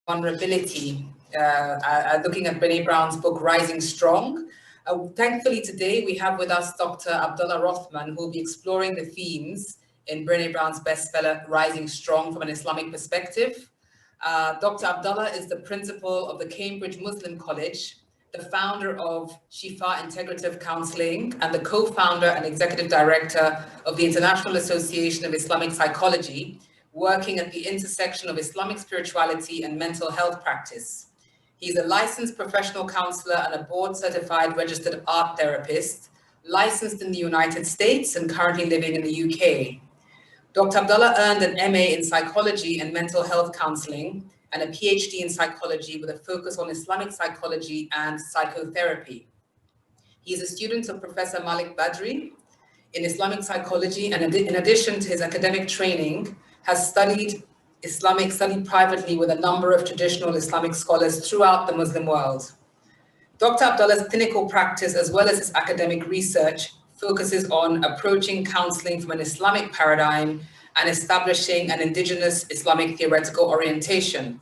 vulnerability, looking at Brene Brown's book, Rising Strong. Thankfully, today we have with us Dr. Abdallah Rothman, who will be exploring the themes in Brene Brown's bestseller, Rising Strong from an Islamic Perspective. Dr. Abdallah is the principal of the Cambridge Muslim College, the founder of Shifa Integrative Counseling, and the co-founder and executive director of the International Association of Islamic Psychology, working at the intersection of Islamic spirituality and mental health practice. He's a licensed professional counselor and a board-certified registered art therapist, licensed in the United States and currently living in the UK. Dr. Abdallah earned an MA in psychology and mental health counseling and a PhD in psychology with a focus on Islamic psychology and psychotherapy. He is a student of Professor Malik Badri in Islamic psychology, and in addition to his academic training, has studied privately with a number of traditional Islamic scholars throughout the Muslim world. Dr. Abdallah's clinical practice, as well as his academic research, focuses on approaching counseling from an Islamic paradigm and establishing an indigenous Islamic theoretical orientation.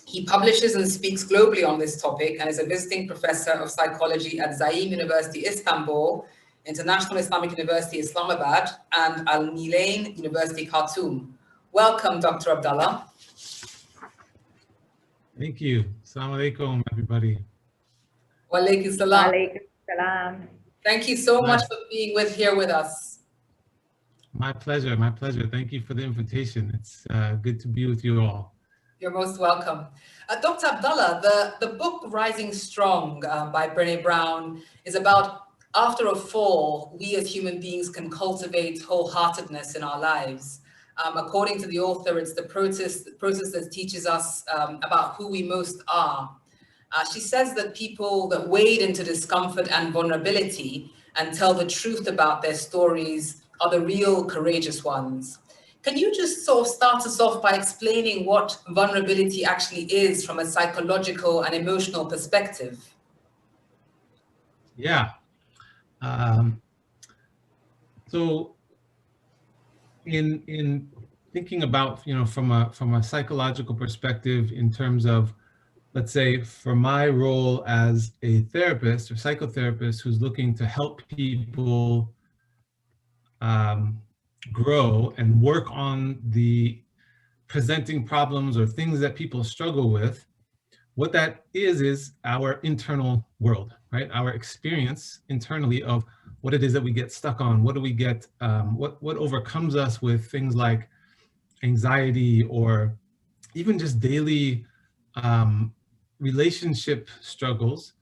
He publishes and speaks globally on this topic and is a visiting professor of psychology at Zaim University, Istanbul, International Islamic University, Islamabad, and Al Nilain University, Khartoum. Welcome, Dr. Abdallah. Thank you. Assalamu alaikum, everybody. Wa alaikum salam. Alaikum salam. Thank you so much for being here with us. My pleasure, my pleasure. Thank you for the invitation. It's good to be with you all. You're most welcome. Dr. Abdallah, the book Rising Strong by Brene Brown is about, after a fall, we as human beings can cultivate wholeheartedness in our lives. According to the author, it's the process that teaches us about who we most are. She says that people that wade into discomfort and vulnerability and tell the truth about their stories are the real courageous ones. Can you just sort of start us off by explaining what vulnerability actually is from a psychological and emotional perspective? Yeah. So in thinking about, from a psychological perspective, in terms of, let's say, for my role as a therapist or psychotherapist who's looking to help people grow and work on the presenting problems or things that people struggle with, what that is our internal world, right? Our experience internally of what it is that we get stuck on, what do we get, what overcomes us with things like anxiety or even just daily relationship struggles.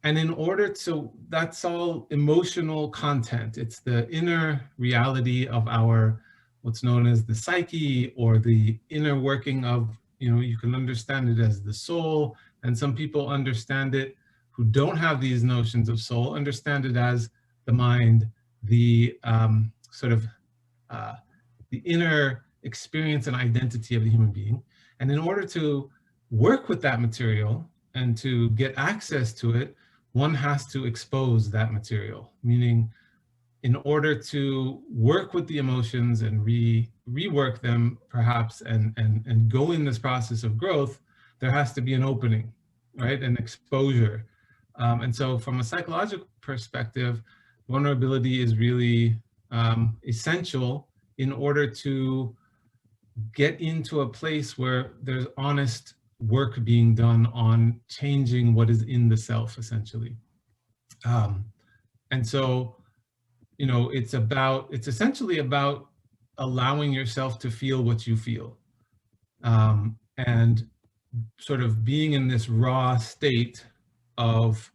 And in order to, that's all emotional content. It's the inner reality of our, what's known as the psyche, or the inner working of, you can understand it as the soul. And some people understand it, who don't have these notions of soul, understand it as the mind, the the inner experience and identity of the human being. And in order to work with that material and to get access to it, one has to expose that material, meaning in order to work with the emotions and rework them perhaps and go in this process of growth, there has to be an opening, right? An exposure. And so from a psychological perspective, vulnerability is really essential in order to get into a place where there's honest work being done on changing what is in the self, essentially. And so, it's essentially about allowing yourself to feel what you feel, and sort of being in this raw state of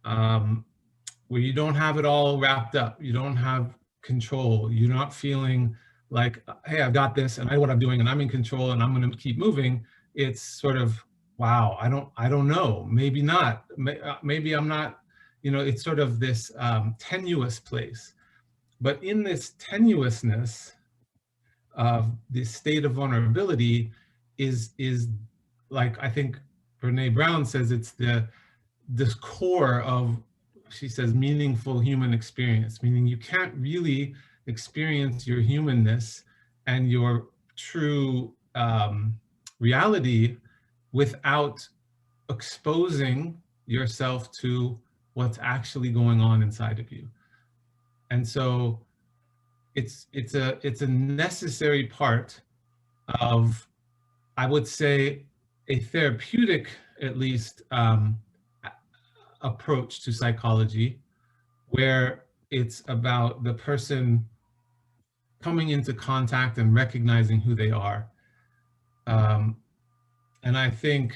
where you don't have it all wrapped up, you don't have control, you're not feeling like, hey, I've got this and I know what I'm doing and I'm in control and I'm going to keep moving. It's sort of, wow, I don't know, maybe not, maybe I'm not, it's sort of this tenuous place. But in this tenuousness of this state of vulnerability is like, I think Brene Brown says, it's this core of, she says, meaningful human experience, meaning you can't really experience your humanness and your true reality without exposing yourself to what's actually going on inside of you. And so it's a necessary part of, I would say, a therapeutic, at least, approach to psychology, where it's about the person coming into contact and recognizing who they are. And I think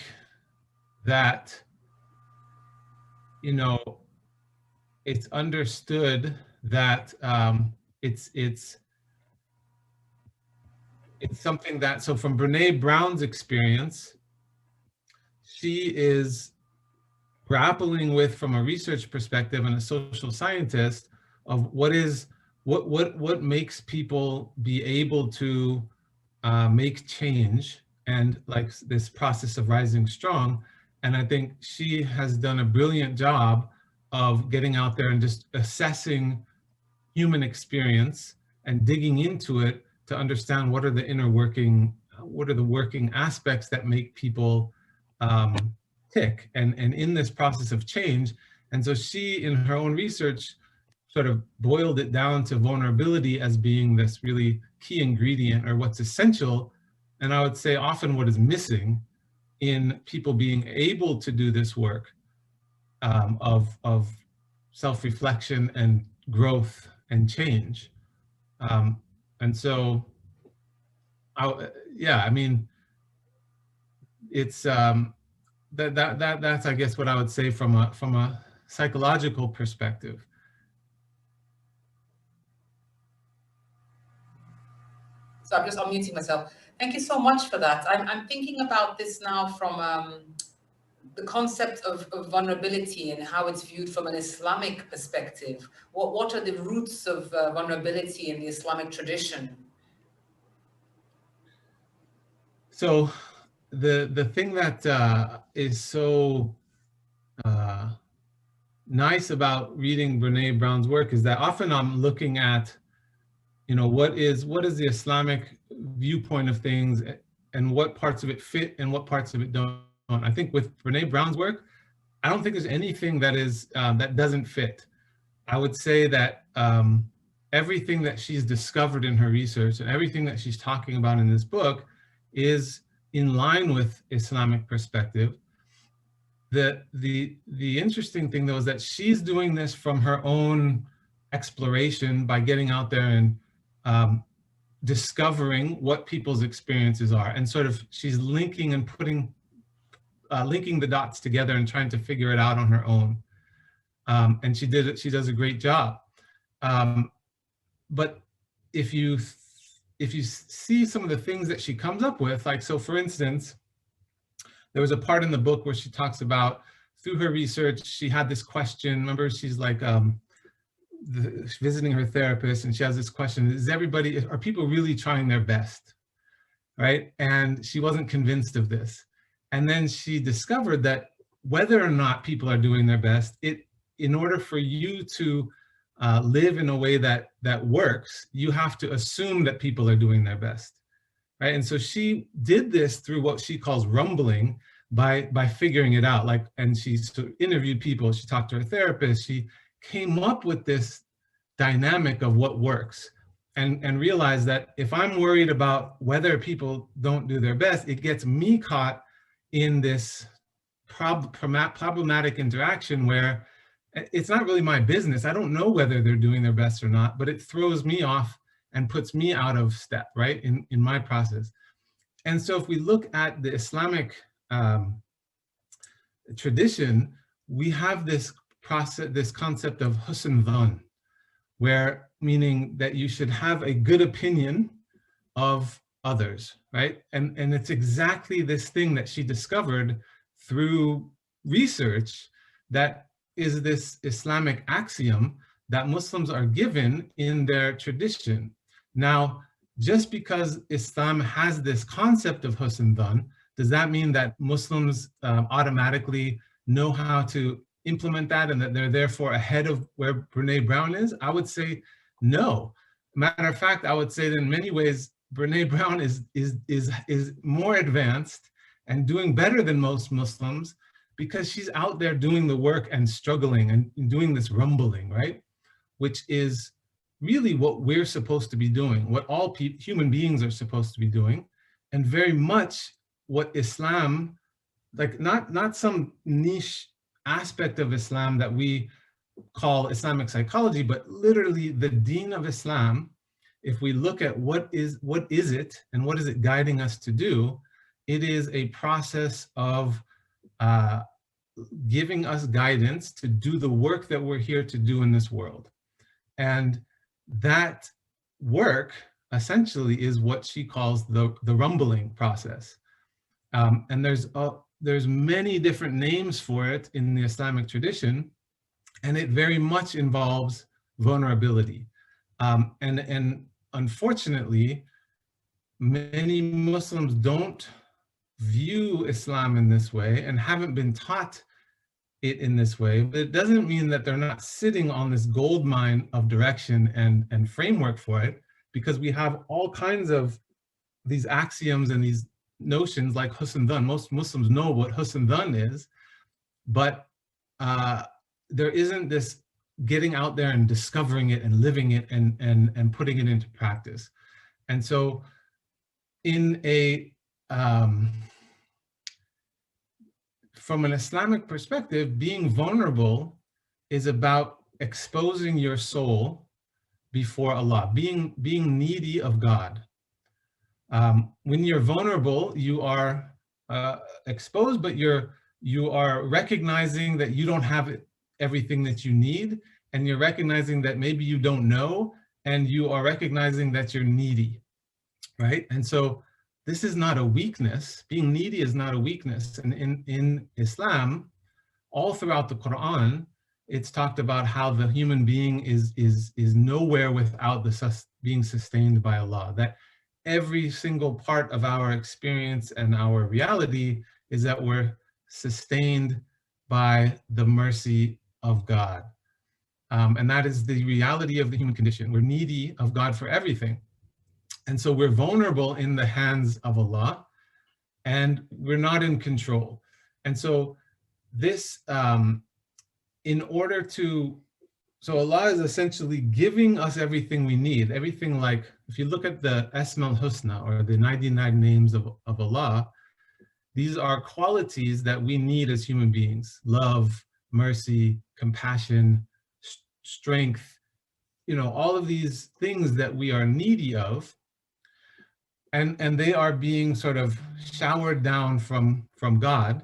that, you know, it's understood that it's something that, so from Brene Brown's experience, she is grappling with, from a research perspective and a social scientist, of what makes people be able to make change, and like this process of rising strong. And I think she has done a brilliant job of getting out there and just assessing human experience and digging into it to understand what are the working aspects that make people tick and in this process of change. And so she, in her own research, sort of boiled it down to vulnerability as being this really key ingredient, or what's essential, and I would say often what is missing in people being able to do this work of self-reflection and growth and change. And so, yeah, I mean, it's that's I guess what I would say from a psychological perspective. So I'm just unmuting myself. Thank you so much for that. I'm thinking about this now from the concept of vulnerability and how it's viewed from an Islamic perspective. What are the roots of vulnerability in the Islamic tradition? So the thing that is so nice about reading Brene Brown's work is that often I'm looking at, you know, what is the Islamic viewpoint of things, and what parts of it fit and what parts of it don't. I think with Brene Brown's work, I don't think there's anything that is that doesn't fit. I would say that everything that she's discovered in her research and everything that she's talking about in this book is in line with Islamic perspective. The interesting thing, though, is that she's doing this from her own exploration by getting out there and discovering what people's experiences are, and sort of she's linking and putting linking the dots together and trying to figure it out on her own. And she does a great job. But if you see some of the things that she comes up with, like, so for instance, there was a part in the book where she talks about, through her research, she had this question. Remember, she's like visiting her therapist, and she has this question: are people really trying their best, right? And she wasn't convinced of this. And then she discovered that whether or not people are doing their best, in order for you to live in a way that works, you have to assume that people are doing their best, right? And so she did this through what she calls rumbling, by figuring it out. Like, and she interviewed people, she talked to her therapist, she came up with this dynamic of what works, and realized that if I'm worried about whether people don't do their best, it gets me caught in this problematic interaction where it's not really my business. I don't know whether they're doing their best or not, but it throws me off and puts me out of step, right, in my process. And so if we look at the Islamic tradition, we have this process, this concept of husn dhan, where, meaning that you should have a good opinion of others, right? And it's exactly this thing that she discovered through research, that is this Islamic axiom that Muslims are given in their tradition. Now, just because Islam has this concept of husn dhan, does that mean that Muslims automatically know how to implement that, and that they're therefore ahead of where Brene Brown is? I would say no. Matter of fact, I would say that in many ways, Brene Brown is more advanced and doing better than most Muslims because she's out there doing the work and struggling and doing this rumbling, right? Which is really what we're supposed to be doing, what all human beings are supposed to be doing, and very much what Islam, like not some niche aspect of Islam that we call Islamic psychology, but literally the deen of Islam. If we look at what is it and what is it guiding us to do, it is a process of giving us guidance to do the work that we're here to do in this world. And that work essentially is what she calls the rumbling process. And there's many different names for it in the Islamic tradition, and it very much involves vulnerability. And unfortunately, many Muslims don't view Islam in this way and haven't been taught it in this way, but it doesn't mean that they're not sitting on this gold mine of direction and framework for it, because we have all kinds of these axioms and these notions like husn dhan. Most Muslims know what husn dhan is, but there isn't this getting out there and discovering it and living it and putting it into practice. And so in a from an Islamic perspective, being vulnerable is about exposing your soul before Allah, being needy of God. When you're vulnerable, you are exposed, but you are recognizing that you don't have everything that you need, and you're recognizing that maybe you don't know, and you are recognizing that you're needy, right? And so this is not a weakness. Being needy is not a weakness. And in Islam, all throughout the Quran, it's talked about how the human being is nowhere without being sustained by Allah. That every single part of our experience and our reality is that we're sustained by the mercy of God. And that is the reality of the human condition. We're needy of God for everything. And so we're vulnerable in the hands of Allah, and we're not in control. And so this, in order to, so Allah is essentially giving us everything we need, everything. Like, if you look at the Asma al-Husna, or the 99 names of Allah, these are qualities that we need as human beings: love, mercy, compassion, strength, all of these things that we are needy of. And they are being sort of showered down from God.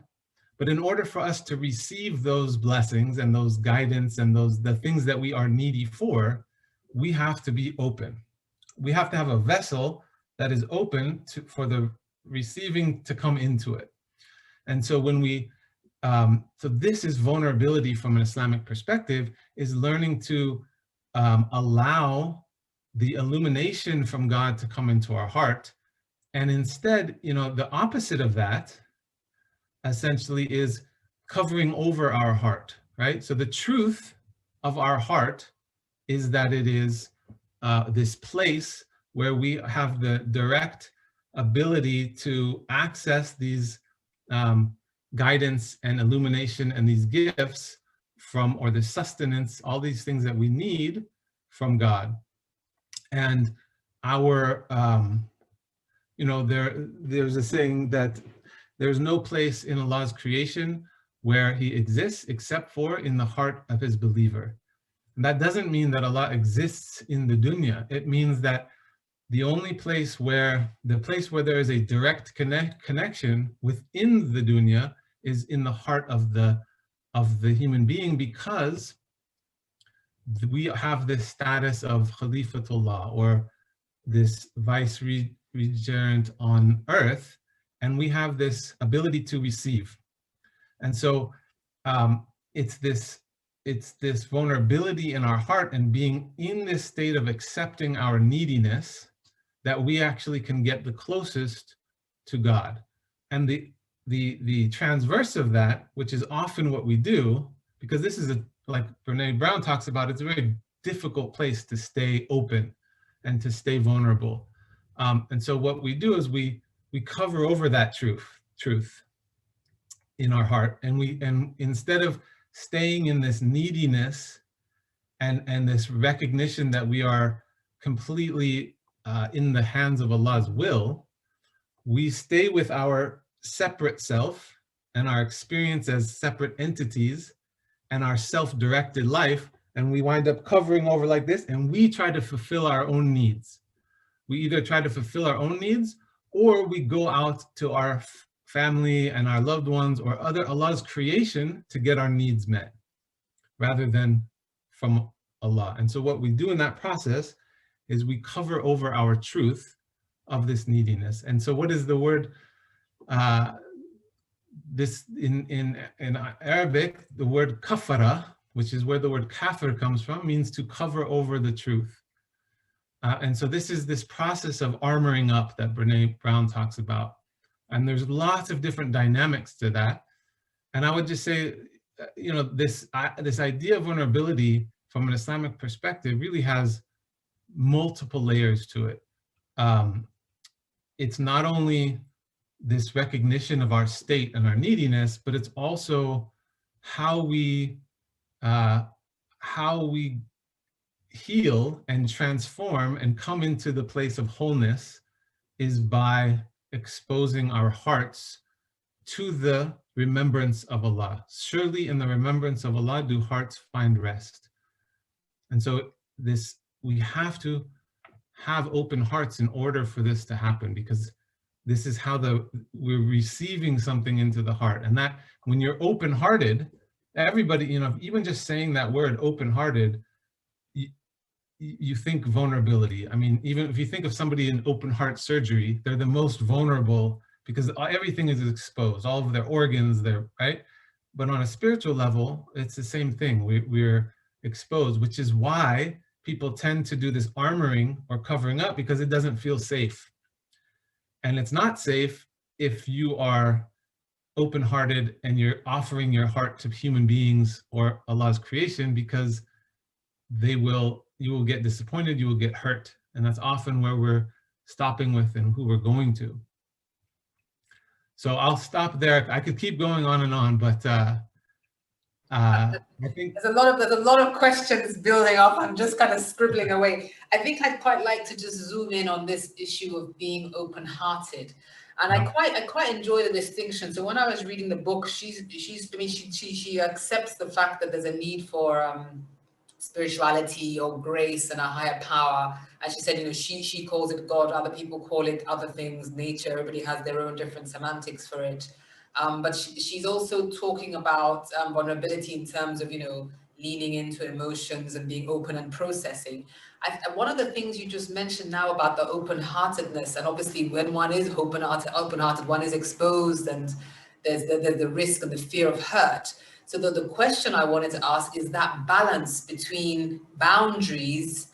But in order for us to receive those blessings and those guidance and the things that we are needy for, we have to be open. We have to have a vessel that is open for the receiving to come into it. And so when so this is vulnerability from an Islamic perspective, is learning to allow the illumination from God to come into our heart. And instead, the opposite of that essentially is covering over our heart, right? So the truth of our heart is that it is this place where we have the direct ability to access these guidance and illumination and these gifts from, or the sustenance, all these things that we need from God. And our, there's a saying that there's no place in Allah's creation where he exists except for in the heart of his believer. And that doesn't mean that Allah exists in the dunya. It means that the only place where there is a direct connection within the dunya is in the heart of the human being, because we have this status of Khalifatullah, or this vice-regent on earth, and we have this ability to receive. And so it's this vulnerability in our heart and being in this state of accepting our neediness that we actually can get the closest to God. And the transverse of that, which is often what we do, because this is like Brene Brown talks about, it's a very difficult place to stay open and to stay vulnerable. And so what we do is we cover over that truth in our heart, and instead of staying in this neediness and this recognition that we are completely in the hands of Allah's will, we stay with our separate self and our experience as separate entities and our self-directed life, and we wind up covering over like this, and we try to fulfill our own needs. We either try to fulfill our own needs, or we go out to our family and our loved ones or other Allah's creation to get our needs met, rather than from Allah. And so what we do in that process is we cover over our truth of this neediness. And so what is the word? This in Arabic, the word kafara, which is where the word kafir comes from, means to cover over the truth. And so this is this process of armoring up that Brene Brown talks about. And there's lots of different dynamics to that. And I would just say, you know, this idea of vulnerability from an Islamic perspective really has multiple layers to it. It's not only this recognition of our state and our neediness, but it's also how we heal and transform and come into the place of wholeness is by exposing our hearts to the remembrance of Allah. Surely in the remembrance of Allah do hearts find rest. And so we have to have open hearts in order for this to happen, because this is how we're receiving something into the heart. And that when you're open-hearted, everybody, you know, even just saying that word open-hearted, you think vulnerability. I mean, even if you think of somebody in open heart surgery, they're the most vulnerable because everything is exposed, all of their organs, right? But on a spiritual level, it's the same thing. We're exposed, which is why people tend to do this armoring or covering up, because it doesn't feel safe. And it's not safe if you are open-hearted and you're offering your heart to human beings or Allah's creation, because you will get disappointed, you will get hurt. And that's often where we're stopping with and who we're going to. So I'll stop there. I could keep going on and on, but I think there's a lot of questions building up. I'm just kind of scribbling away. I think I'd quite like to just zoom in on this issue of being open-hearted. And I quite enjoy the distinction. So when I was reading the book, she accepts the fact that there's a need for spirituality or grace and a higher power. And she said, you know, she calls it God, other people call it other things, nature, everybody has their own different semantics for it. But she's also talking about vulnerability in terms of, you know, leaning into emotions and being open and processing. One of the things you just mentioned now about the open-heartedness, and obviously when one is open-hearted, one is exposed, and there's the risk and the fear of hurt. So the question I wanted to ask is that balance between boundaries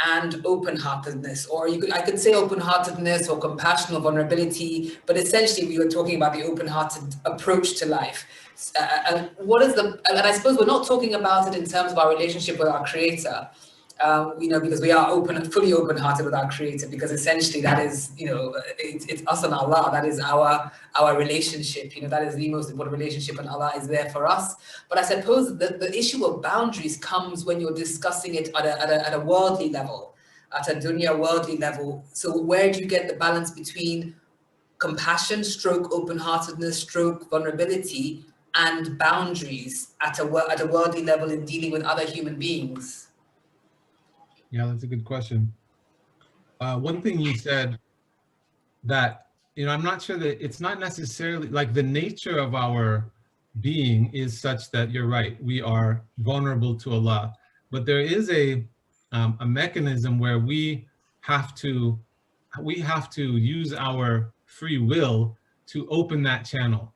and open-heartedness, or I could say open-heartedness or compassion or vulnerability, but essentially we were talking about the open-hearted approach to life. And I suppose we're not talking about it in terms of our relationship with our Creator, you know, because we are fully open-hearted with our Creator, because essentially that is, you know, it's us and Allah. That is our relationship. You know, that is the most important relationship, and Allah is there for us. But I suppose the issue of boundaries comes when you're discussing it at a worldly level, at a dunya worldly level. So where do you get the balance between compassion, stroke open-heartedness, stroke vulnerability, and boundaries at a worldly level in dealing with other human beings? Yeah, that's a good question. One thing you said that, you know, I'm not sure that it's not necessarily like the nature of our being is such that you're right, we are vulnerable to Allah, but there is a mechanism where we have to use our free will to open that channel,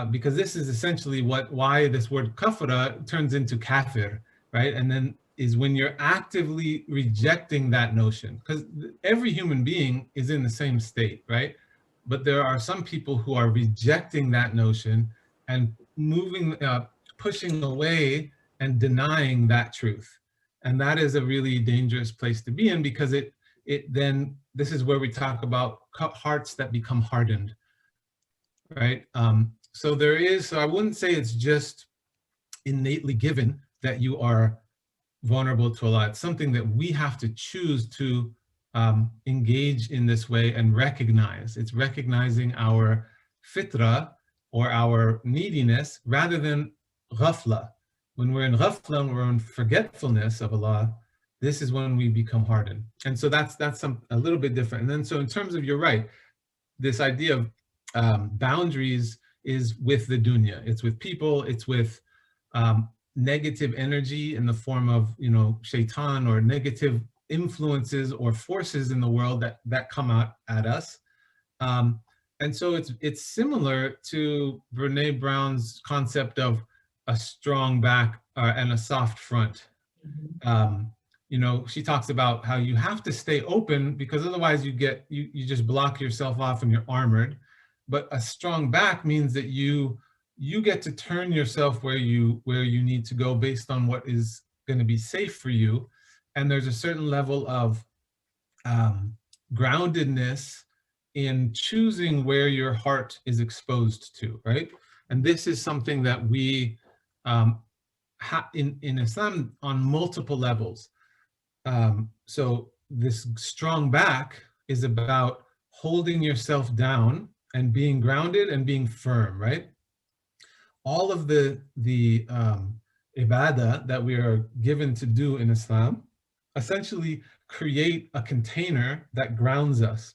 because this is essentially why this word kafara turns into kafir, right? And then is when you're actively rejecting that notion, because every human being is in the same state, right? But there are some people who are rejecting that notion and pushing away and denying that truth. And that is a really dangerous place to be in, because it then this is where we talk about hearts that become hardened, right? So so I wouldn't say it's just innately given that you are vulnerable to Allah. It's something that we have to choose to engage in this way and recognize. It's recognizing our fitra, or our neediness, rather than ghafla. When we're in ghafla, when we're in forgetfulness of Allah, this is when we become hardened. And so that's a little bit different. And then so in terms of, you're right, this idea of boundaries is with the dunya. It's with people, it's with negative energy in the form of, shaitan, or negative influences or forces in the world that come out at us. And so it's similar to Brene Brown's concept of a strong back and a soft front. She talks about how you have to stay open, because otherwise you just block yourself off and you're armored. But a strong back means that you get to turn yourself where you need to go based on what is going to be safe for you. And there's a certain level of groundedness in choosing where your heart is exposed to, right? And this is something that we in Islam on multiple levels. So this strong back is about holding yourself down and being grounded and being firm, right? All of the ibadah that we are given to do in Islam essentially create a container that grounds us.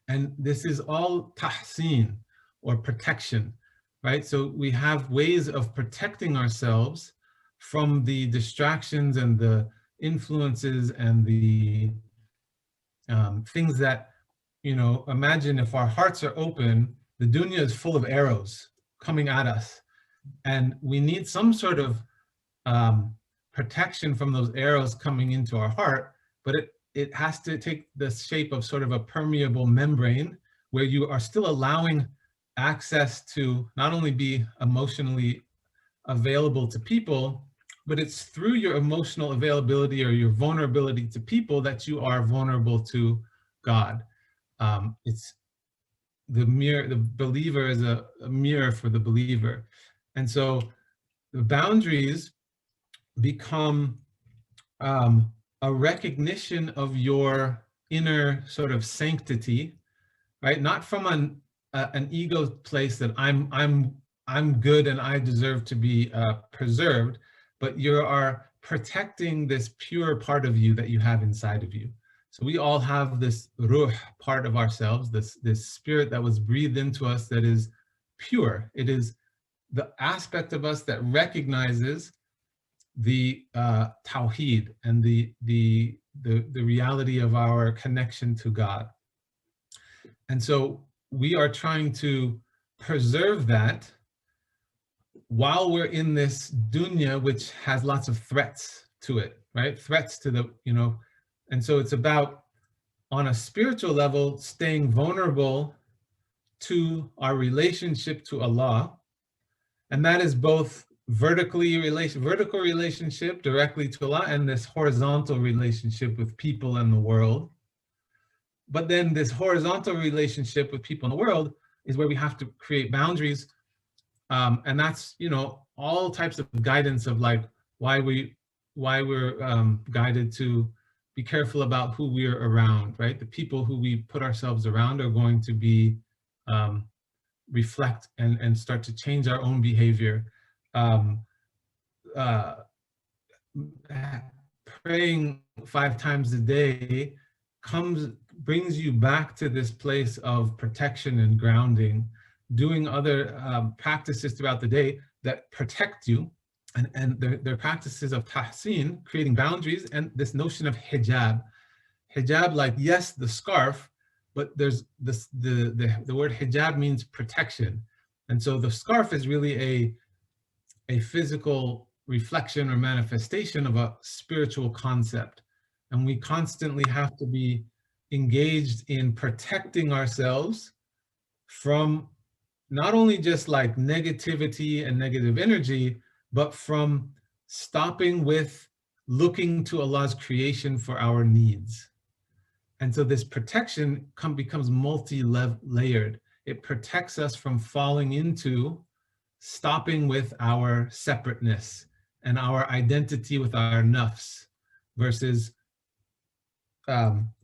And this is all tahseen, or protection, right? So we have ways of protecting ourselves from the distractions and the influences and the things that, imagine if our hearts are open, the dunya is full of arrows coming at us. And we need some sort of protection from those arrows coming into our heart, but it has to take the shape of sort of a permeable membrane, where you are still allowing access to not only be emotionally available to people, but it's through your emotional availability or your vulnerability to people that you are vulnerable to God. It's the believer is a mirror for the believer. And so the boundaries become a recognition of your inner sort of sanctity, right? Not from an ego place that I'm good and I deserve to be preserved, but you are protecting this pure part of you that you have inside of you. So we all have this ruh part of ourselves, this spirit that was breathed into us that is pure. It is the aspect of us that recognizes the tawheed and the reality of our connection to God. And so we are trying to preserve that while we're in this dunya, which has lots of threats to it, right? Threats to the, and so it's about, on a spiritual level, staying vulnerable to our relationship to Allah. And that is both vertical relationship directly to Allah, and this horizontal relationship with people and the world. But then this horizontal relationship with people in the world is where we have to create boundaries. And that's, all types of guidance of like why we're guided to be careful about who we're around, right? The people who we put ourselves around are going to be reflect and start to change our own behavior. Praying 5 times a day brings you back to this place of protection and grounding. Doing other practices throughout the day that protect you, and they're practices of tahseen, creating boundaries, and this notion of hijab. Hijab, like, yes, the scarf, but there's this, the word hijab means protection. And so the scarf is really a physical reflection or manifestation of a spiritual concept. And we constantly have to be engaged in protecting ourselves from not only just like negativity and negative energy, but from stopping with looking to Allah's creation for our needs. And so this protection becomes multi-layered. It protects us from falling into stopping with our separateness and our identity with our nafs, versus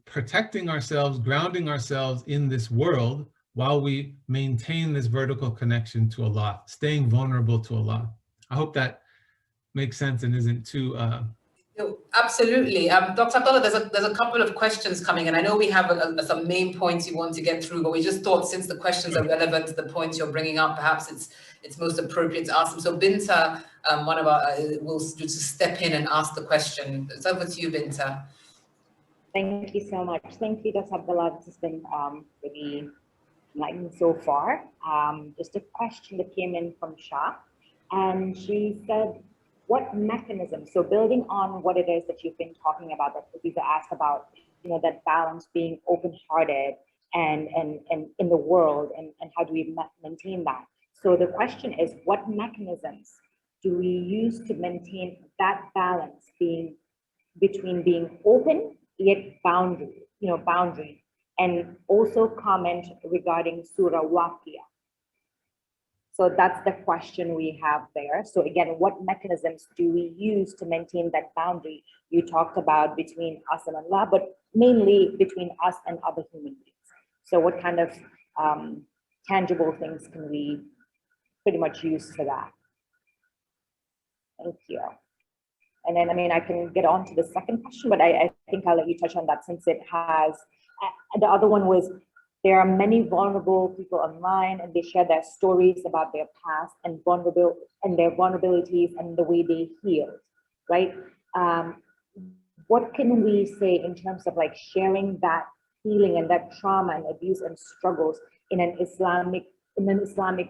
protecting ourselves, grounding ourselves in this world while we maintain this vertical connection to Allah, staying vulnerable to Allah. I hope that makes sense and isn't too... Absolutely. Dr. Abdallah, there's a couple of questions coming, and I know we have some main points you want to get through, but we just thought, since the questions are relevant to the points you're bringing up, perhaps it's most appropriate to ask them. So Binta, one of our, will just step in and ask the question. It's over to you, Binta. Thank you so much. Thank you, Dr. Abdallah. This has been really enlightening so far. Just a question that came in from Shah, and she said, what mechanism, so building on what it is that you've been talking about, that Aziza asked about, that balance, being open-hearted and in the world, and how do we maintain that? So the question is, what mechanisms do we use to maintain that balance between being open yet boundary, and also comment regarding Surah Waqia. So that's the question we have there. So again, what mechanisms do we use to maintain that boundary? You talked about between us and Allah, but mainly between us and other human beings. So what kind of tangible things can we pretty much use for that? Thank you. And then, I can get on to the second question, but I think I'll let you touch on that, since it has, the other one was, there are many vulnerable people online, and they share their stories about their past and their vulnerabilities and the way they healed, right? What can we say in terms of like sharing that healing and that trauma and abuse and struggles in an Islamic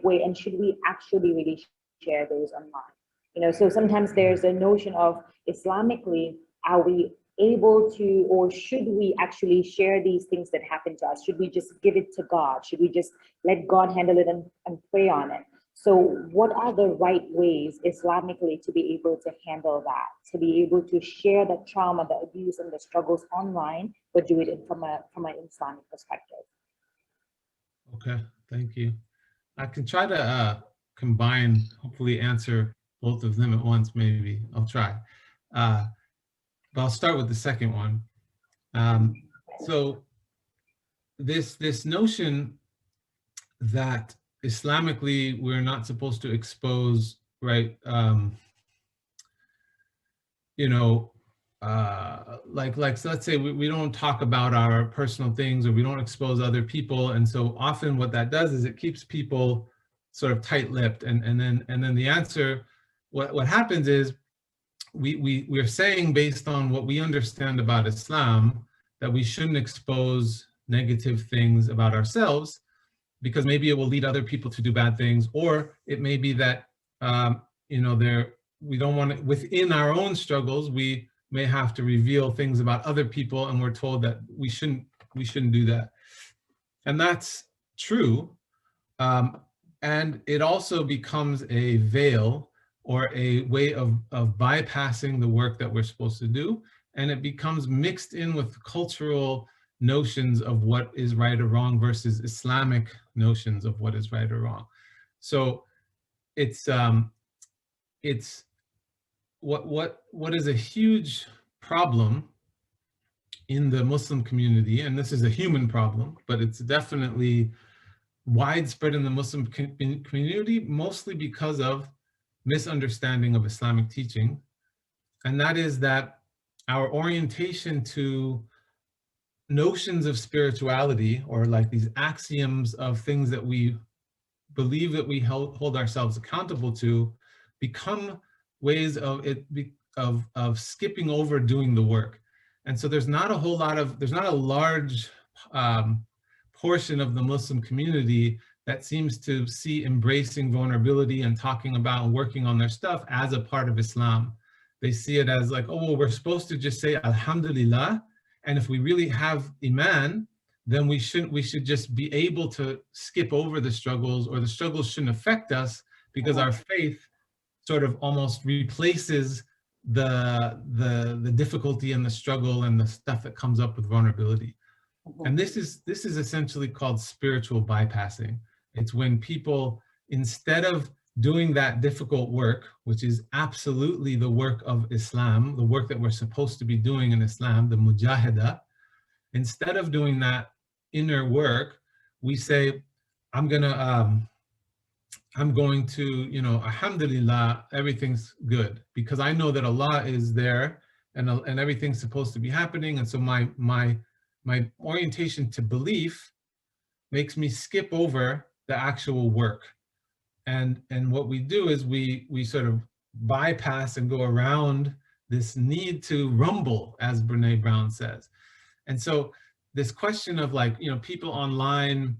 way, and should we actually really share those online? So sometimes there's a notion of, Islamically, are we able to, or should we actually share these things that happen to us? Should we just give it to God? Should we just let God handle it and pray on it? So what are the right ways Islamically to be able to handle that, to be able to share the trauma, the abuse and the struggles online, but do it from an Islamic perspective? Okay, thank you. I can try to combine, hopefully answer both of them at once, maybe. I'll try. But I'll start with the second one. So this notion that Islamically we're not supposed to expose, right? So let's say we don't talk about our personal things, or we don't expose other people, and so often what that does is it keeps people sort of tight-lipped, and then the answer, what happens is we're saying, based on what we understand about Islam, that we shouldn't expose negative things about ourselves, because maybe it will lead other people to do bad things, or it may be that we don't want to, within our own struggles, we may have to reveal things about other people, and we're told that we shouldn't do that. And that's true. And it also becomes a veil, or a way of bypassing the work that we're supposed to do. And it becomes mixed in with cultural notions of what is right or wrong versus Islamic notions of what is right or wrong. So it's what is a huge problem in the Muslim community, and this is a human problem, but it's definitely widespread in the Muslim community, mostly because of misunderstanding of Islamic teaching. And that is that our orientation to notions of spirituality, or like these axioms of things that we believe that we hold ourselves accountable to, become ways of skipping over doing the work. And so there's not a large portion of the Muslim community that seems to see embracing vulnerability and talking about and working on their stuff as a part of Islam. They see it as like, oh, well, we're supposed to just say Alhamdulillah, and if we really have Iman, then we should just be able to skip over the struggles, or the struggles shouldn't affect us, because our faith sort of almost replaces the difficulty and the struggle and the stuff that comes up with vulnerability. And this is essentially called spiritual bypassing. It's when people, instead of doing that difficult work, which is absolutely the work of Islam, the work that we're supposed to be doing in Islam, the mujahada, instead of doing that inner work, we say, I'm going to, you know, alhamdulillah, everything's good, because I know that Allah is there and everything's supposed to be happening. And so my orientation to belief makes me skip over the actual work. And what we do is we sort of bypass and go around this need to rumble, as Brene Brown says. And so this question of, like, you know, people online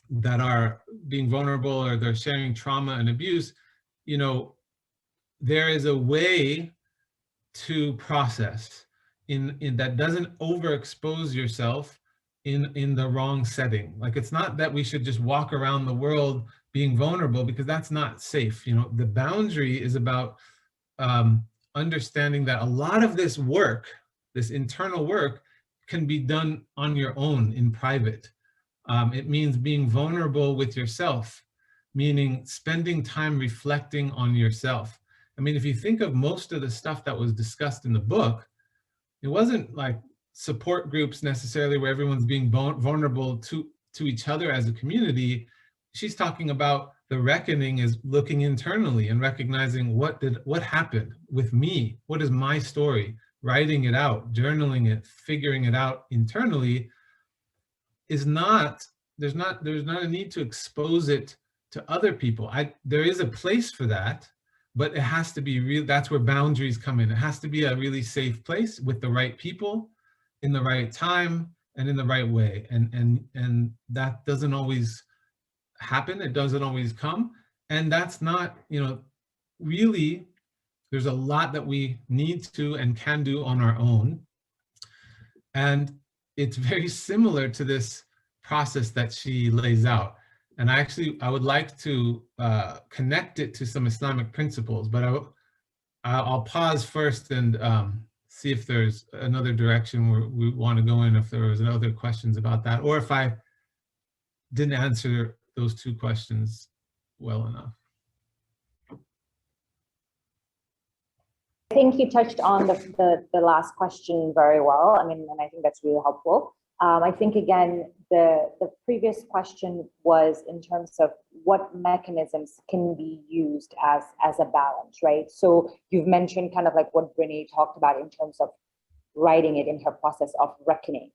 that are being vulnerable or they're sharing trauma and abuse, you know, there is a way to process in that doesn't overexpose yourself in the wrong setting. Like, it's not that we should just walk around the world being vulnerable, because that's not safe. You know, the boundary is about understanding that a lot of this work, this internal work, can be done on your own in private. It means being vulnerable with yourself, meaning spending time reflecting on yourself. I mean, if you think of most of the stuff that was discussed in the book, it wasn't like support groups necessarily where everyone's being vulnerable to each other as a community. She's talking about the reckoning is looking internally and recognizing what happened with me, what is my story, writing it out, journaling it, figuring it out internally. Is not, there's not a need to expose it to other people. There is a place for that, but it has to be real. That's where boundaries come in. It has to be a really safe place with the right people, in the right time, and in the right way. And that doesn't always happen. It doesn't always come. And that's not, you know, really, there's a lot that we need to and can do on our own. And it's very similar to this process that she lays out. And I would like to connect it to some Islamic principles, but I'll pause first and see if there's another direction where we want to go in, if there was other questions about that, or if I didn't answer those two questions well enough. I think you touched on the last question very well. I mean, and I think that's really helpful. I think, again, the previous question was in terms of what mechanisms can be used as a balance, right? So you've mentioned kind of like what Brene talked about in terms of writing it in her process of reckoning,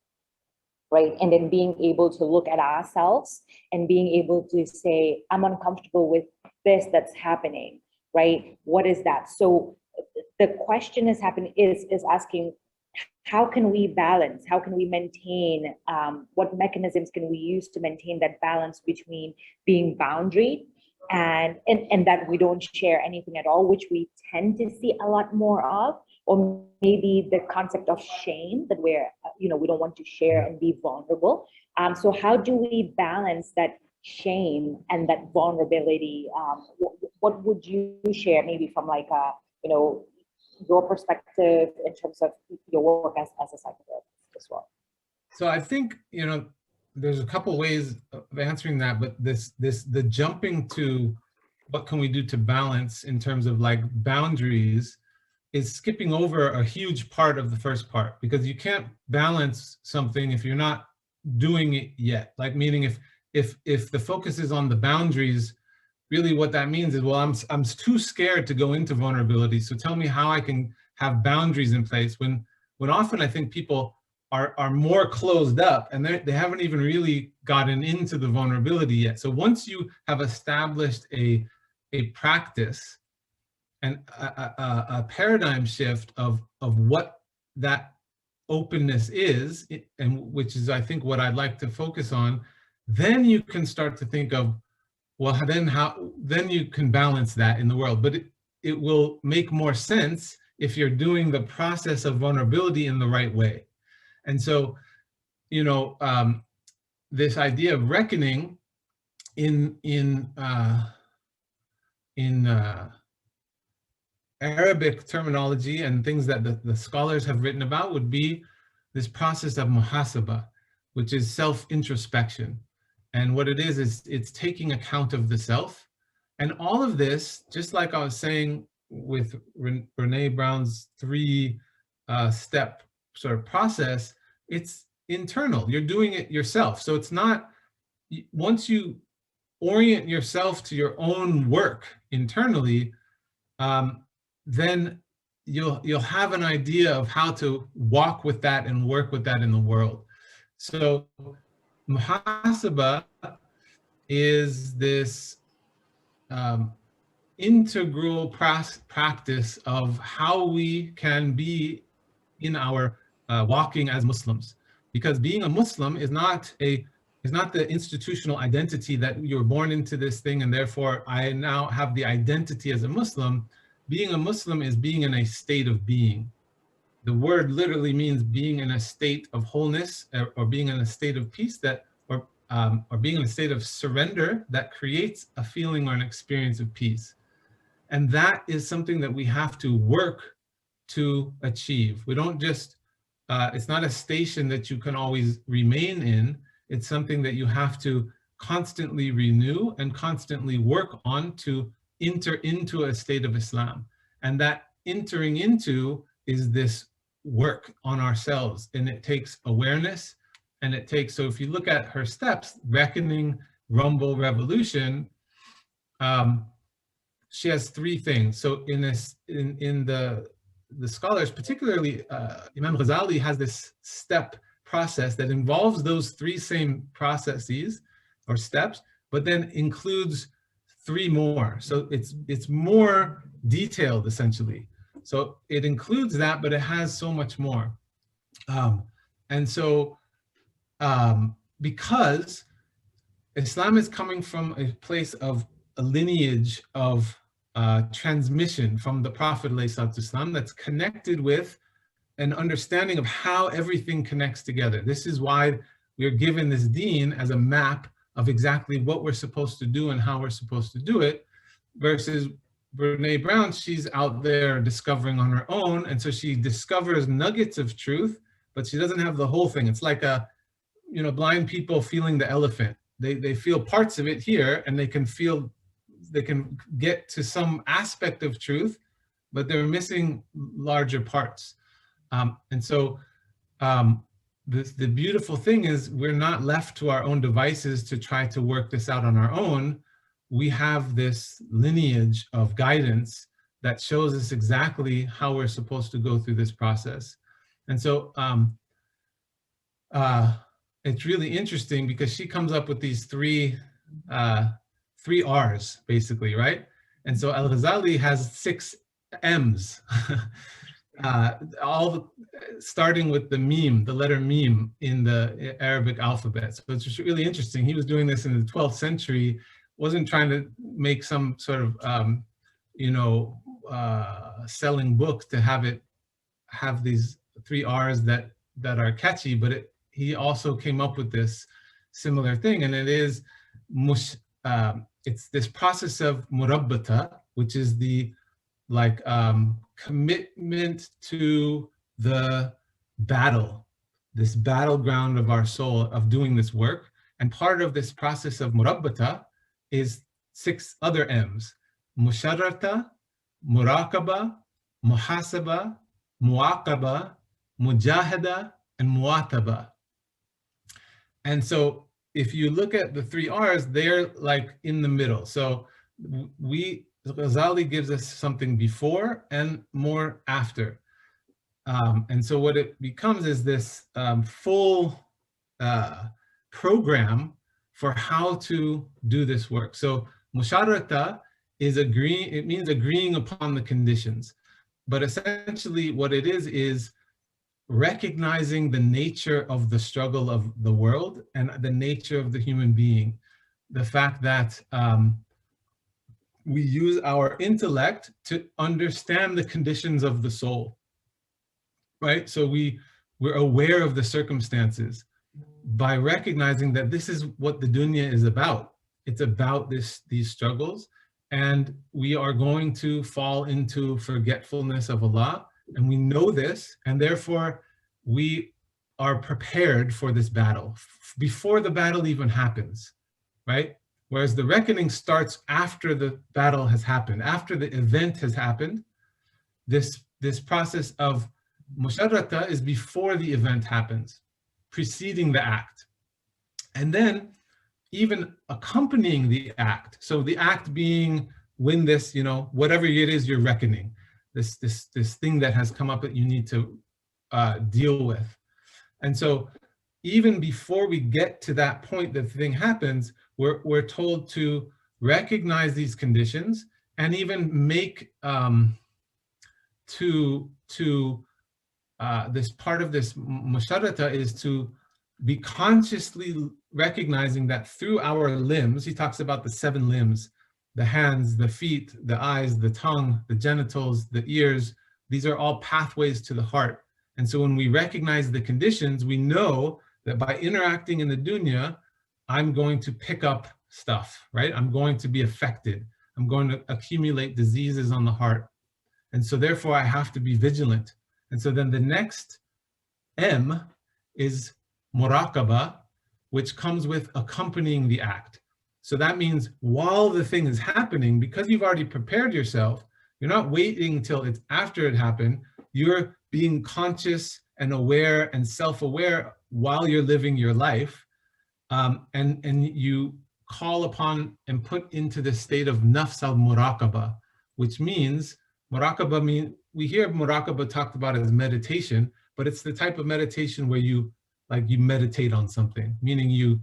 right? And then being able to look at ourselves and being able to say, I'm uncomfortable with this that's happening, right? What is that? So the question is asking, how can we balance? How can we maintain? What mechanisms can we use to maintain that balance between being boundary and that we don't share anything at all, which we tend to see a lot more of, or maybe the concept of shame that we're, we don't want to share and be vulnerable. So how do we balance that shame and that vulnerability? What would you share, maybe from like your perspective in terms of your work as a psychotherapist as well? So I think, there's a couple ways of answering that, but the jumping to what can we do to balance in terms of like boundaries is skipping over a huge part of the first part, because you can't balance something if you're not doing it yet. Like, meaning if the focus is on the boundaries, really what that means is, well, I'm too scared to go into vulnerability, so tell me how I can have boundaries in place, when often I think people are more closed up and they haven't even really gotten into the vulnerability yet. So once you have established a practice and a paradigm shift of what that openness is, and which is, I think, what I'd like to focus on, then you can start to think of, well, then you can balance that in the world. But it will make more sense if you're doing the process of vulnerability in the right way. And so, this idea of reckoning in Arabic terminology and things that the scholars have written about would be this process of muhasaba, which is self-introspection. And what it is it's taking account of the self. And all of this, just like I was saying with Brene Brown's 3-step sort of process, it's internal. You're doing it yourself. So it's not, once you orient yourself to your own work internally, then you'll have an idea of how to walk with that and work with that in the world. So muhasaba is this integral practice of how we can be in our walking as Muslims, because being a Muslim is not the institutional identity that you're born into this thing and therefore I now have the identity as a Muslim. Being a Muslim is being in a state of being. The word literally means being in a state of wholeness, or being in a state of peace, or being in a state of surrender that creates a feeling or an experience of peace. And that is something that we have to work to achieve. We don't just, it's not a station that you can always remain in. It's something that you have to constantly renew and constantly work on to enter into a state of Islam. And that entering into is this work on ourselves, and it takes awareness, and it takes, so if you look at her steps, reckoning, rumble, revolution, she has 3 things. So in the scholars, particularly Imam Ghazali has this step process that involves those 3 same processes or steps, but then includes 3 more. So it's more detailed essentially. So it includes that, but it has so much more. And so because Islam is coming from a place of a lineage of transmission from the Prophet ﷺ that's connected with an understanding of how everything connects together. This is why we're given this deen as a map of exactly what we're supposed to do and how we're supposed to do it, versus Brene Brown, she's out there discovering on her own, and so she discovers nuggets of truth, but she doesn't have the whole thing. It's like blind people feeling the elephant. They feel parts of it here, and they can get to some aspect of truth, but they're missing larger parts. And so the beautiful thing is we're not left to our own devices to try to work this out on our own. We have this lineage of guidance that shows us exactly how we're supposed to go through this process. And so it's really interesting because she comes up with these three R's basically, right? And so Al-Ghazali has 6 M's, starting with the meme, the letter meme in the Arabic alphabet. So it's just really interesting. He was doing this in the 12th century, wasn't trying to make some sort of, selling book to have these 3 R's that are catchy, but he also came up with this similar thing, and it is it's this process of murabbata, which is the commitment to the battle, this battleground of our soul of doing this work. And part of this process of murabbata is 6 other M's: musharrata, muraqaba, muhasaba, muaqaba, mujahada, and muataba. And so if you look at the 3 R's, they're like in the middle. So Ghazali gives us something before and more after. And so what it becomes is this full program for how to do this work. So musharrata is agreeing, it means agreeing upon the conditions. But essentially what it is recognizing the nature of the struggle of the world and the nature of the human being. The fact that we use our intellect to understand the conditions of the soul, right? So we're aware of the circumstances by recognizing that this is what the dunya is about. It's about these struggles, and we are going to fall into forgetfulness of Allah, and we know this, and therefore we are prepared for this battle before the battle even happens, right? Whereas the reckoning starts after the battle has happened, after the event has happened. This process of musharrata is before the event happens, preceding the act. And then even accompanying the act. So the act being when this, whatever it is you're reckoning, this thing that has come up that you need to deal with. And so even before we get to that point that the thing happens, we're told to recognize these conditions and even make this part of this musharrata is to be consciously recognizing that through our limbs, he talks about the 7 limbs, the hands, the feet, the eyes, the tongue, the genitals, the ears, these are all pathways to the heart. And so when we recognize the conditions, we know that by interacting in the dunya, I'm going to pick up stuff, right? I'm going to be affected. I'm going to accumulate diseases on the heart. And so therefore I have to be vigilant. And so then the next M is muraqabah, which comes with accompanying the act. So that means while the thing is happening, because you've already prepared yourself, you're not waiting till it's after it happened, you're being conscious and aware and self-aware while you're living your life. And you call upon and put into the state of nafs al-muraqabah, which means, we hear muraqabah talked about as meditation, but it's the type of meditation where you meditate on something, meaning you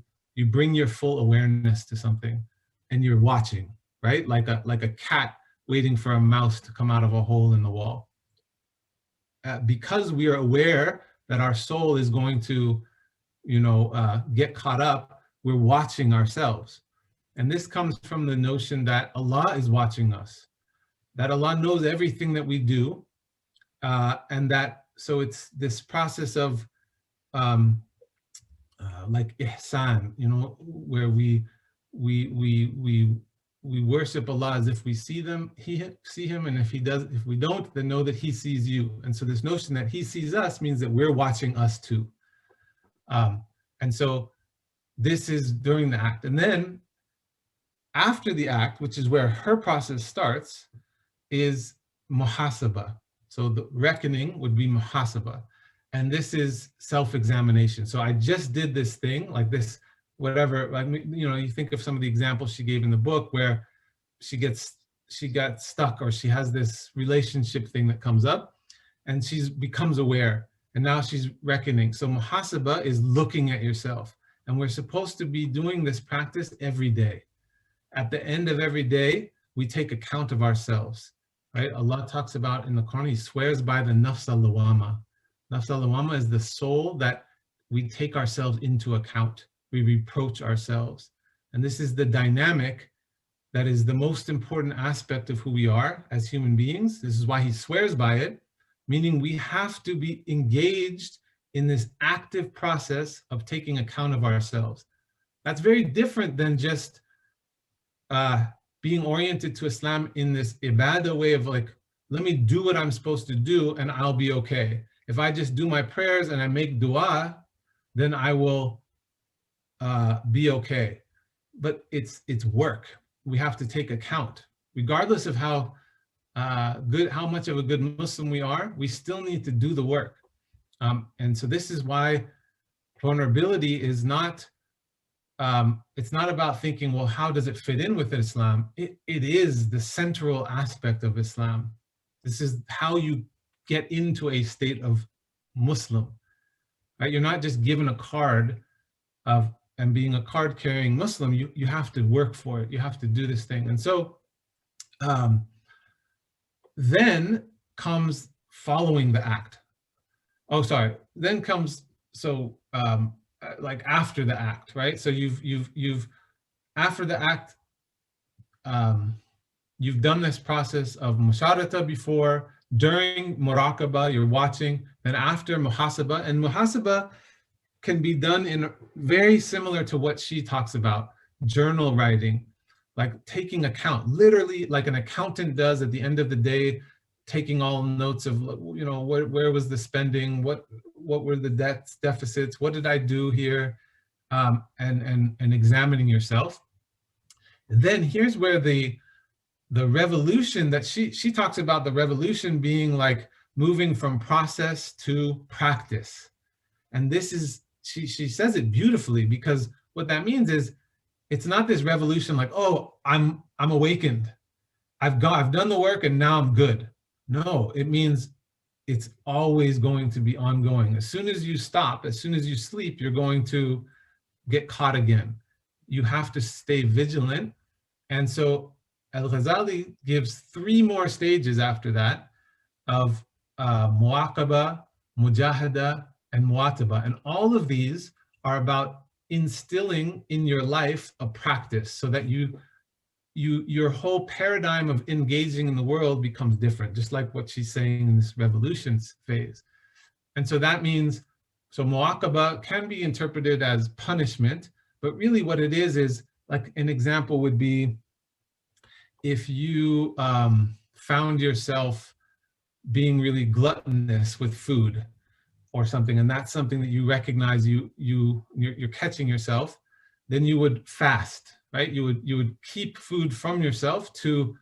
bring your full awareness to something and you're watching, right? Like a cat waiting for a mouse to come out of a hole in the wall. Because we are aware that our soul is going to, get caught up, we're watching ourselves. And this comes from the notion that Allah is watching us, that Allah knows everything that we do, and that, so it's this process of like ihsan, where we worship Allah as if we see him, and if we don't, then know that he sees you. And so this notion that he sees us means that we're watching us too. And so this is during the act. And then after the act, which is where her process starts, is muhasabah. So the reckoning would be muhasabah. And this is self-examination. So I just did this thing, like this, whatever, you think of some of the examples she gave in the book where she got stuck, or she has this relationship thing that comes up and she becomes aware. And now she's reckoning. So muhasabah is looking at yourself. And we're supposed to be doing this practice every day. At the end of every day, we take account of ourselves, right? Allah talks about in the Quran, he swears by the nafs al-lawama. Nafs al-lawama is the soul that we take ourselves into account. We reproach ourselves. And this is the dynamic that is the most important aspect of who we are as human beings. This is why he swears by it, meaning we have to be engaged in this active process of taking account of ourselves. That's very different than just being oriented to Islam in this ibadah way of like, let me do what I'm supposed to do and I'll be okay. If I just do my prayers and I make dua, then I will be okay. But it's work. We have to take account. Regardless of how much of a good Muslim we are, we still need to do the work. And so this is why vulnerability is not, it's not about thinking, well, how does it fit in with Islam? It is the central aspect of Islam. This is how you get into a state of Muslim, right? You're not just given a card and being a card carrying Muslim, you have to work for it. You have to do this thing. And so then comes following the act. Oh, sorry. Then comes, so like after the act, right? So you've after the act, you've done this process of musharata before, during muraqabah, you're watching, then after muhasabah, and muhasabah can be done in very similar to what she talks about, journal writing, like taking account, literally like an accountant does at the end of the day, taking all notes of, you know, where was the spending, what were the deficits, what did I do here, and examining yourself. And then here's where the revolution that she talks about, the revolution being like moving from process to practice. And this is, she says it beautifully, because what that means is it's not this revolution like, oh, I'm awakened, I've done the work and now I'm good. No, it means it's always going to be ongoing. As soon as you stop, as soon as you sleep, you're going to get caught again. You have to stay vigilant. And so Al-Ghazali gives 3 more stages after that of muaqaba, mujahada, and muataba. And all of these are about instilling in your life a practice so that your whole paradigm of engaging in the world becomes different, just like what she's saying in this revolutions phase. And so that means, so muaqaba can be interpreted as punishment, but really what it is like an example would be if you found yourself being really gluttonous with food or something, and that's something that you recognize you're catching yourself, then you would fast, right? You would keep food from yourself to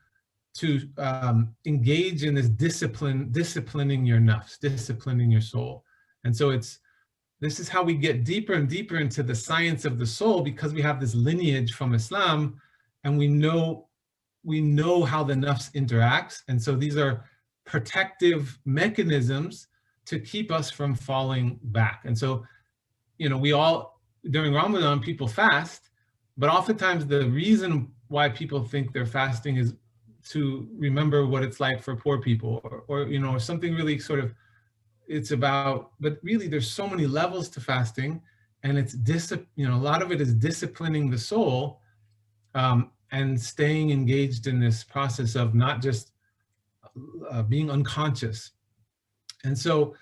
engage in this disciplining your nafs, disciplining your soul. And so this is how we get deeper and deeper into the science of the soul, because we have this lineage from Islam, and we know how the nafs interacts. And so these are protective mechanisms to keep us from falling back. And so, you know, we all, during Ramadan, people fast, but oftentimes the reason why people think they're fasting is to remember what it's like for poor people, or you know, something really sort of, it's about, but really there's so many levels to fasting, and it's you know, a lot of it is disciplining the soul, and staying engaged in this process of not just being unconscious. And so,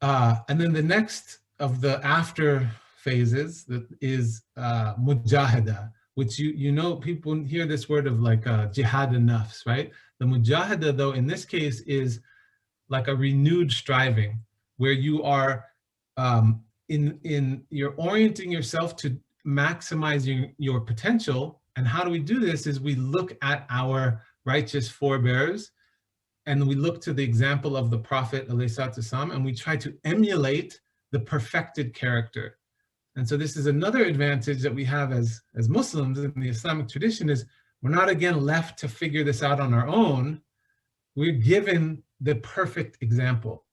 and then the next of the after phases that is mujahada, which you know, people hear this word of like jihad nafs, right? The mujahada, though, in this case is like a renewed striving, where you are you're orienting yourself to maximizing your potential. And how do we do this is we look at our righteous forebears, and we look to the example of the Prophet ﷺ, and we try to emulate the perfected character. And so this is another advantage that we have as Muslims in the Islamic tradition, is we're not again left to figure this out on our own. We're given the perfect example.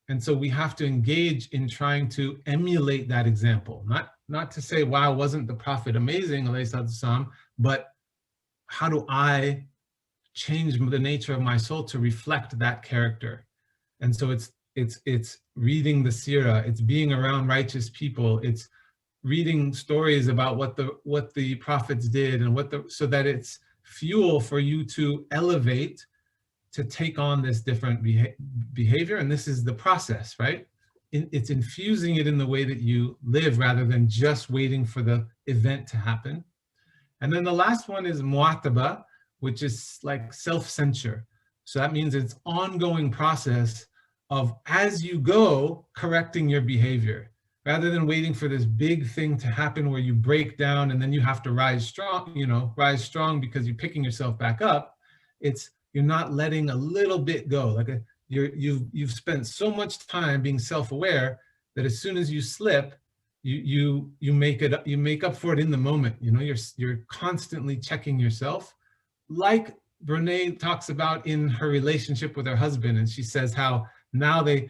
And so we have to engage in trying to emulate that example. Not to say, wow, wasn't the Prophet amazing, ﷺ, but how do I change the nature of my soul to reflect that character? And so it's reading the seerah, it's being around righteous people, it's reading stories about what the prophets did, and so that it's fuel for you to elevate, to take on this different behavior. And this is the process, right? It's infusing it in the way that you live, rather than just waiting for the event to happen. And then the last one is muataba, which is like self-censure. So that means it's ongoing process of, as you go, correcting your behavior, rather than waiting for this big thing to happen where you break down and then you have to rise strong because you're picking yourself back up. You're not letting a little bit go. Like you've spent so much time being self-aware that as soon as you slip, you make up for it in the moment. You know, you're constantly checking yourself, like Brene talks about in her relationship with her husband. And she says how now they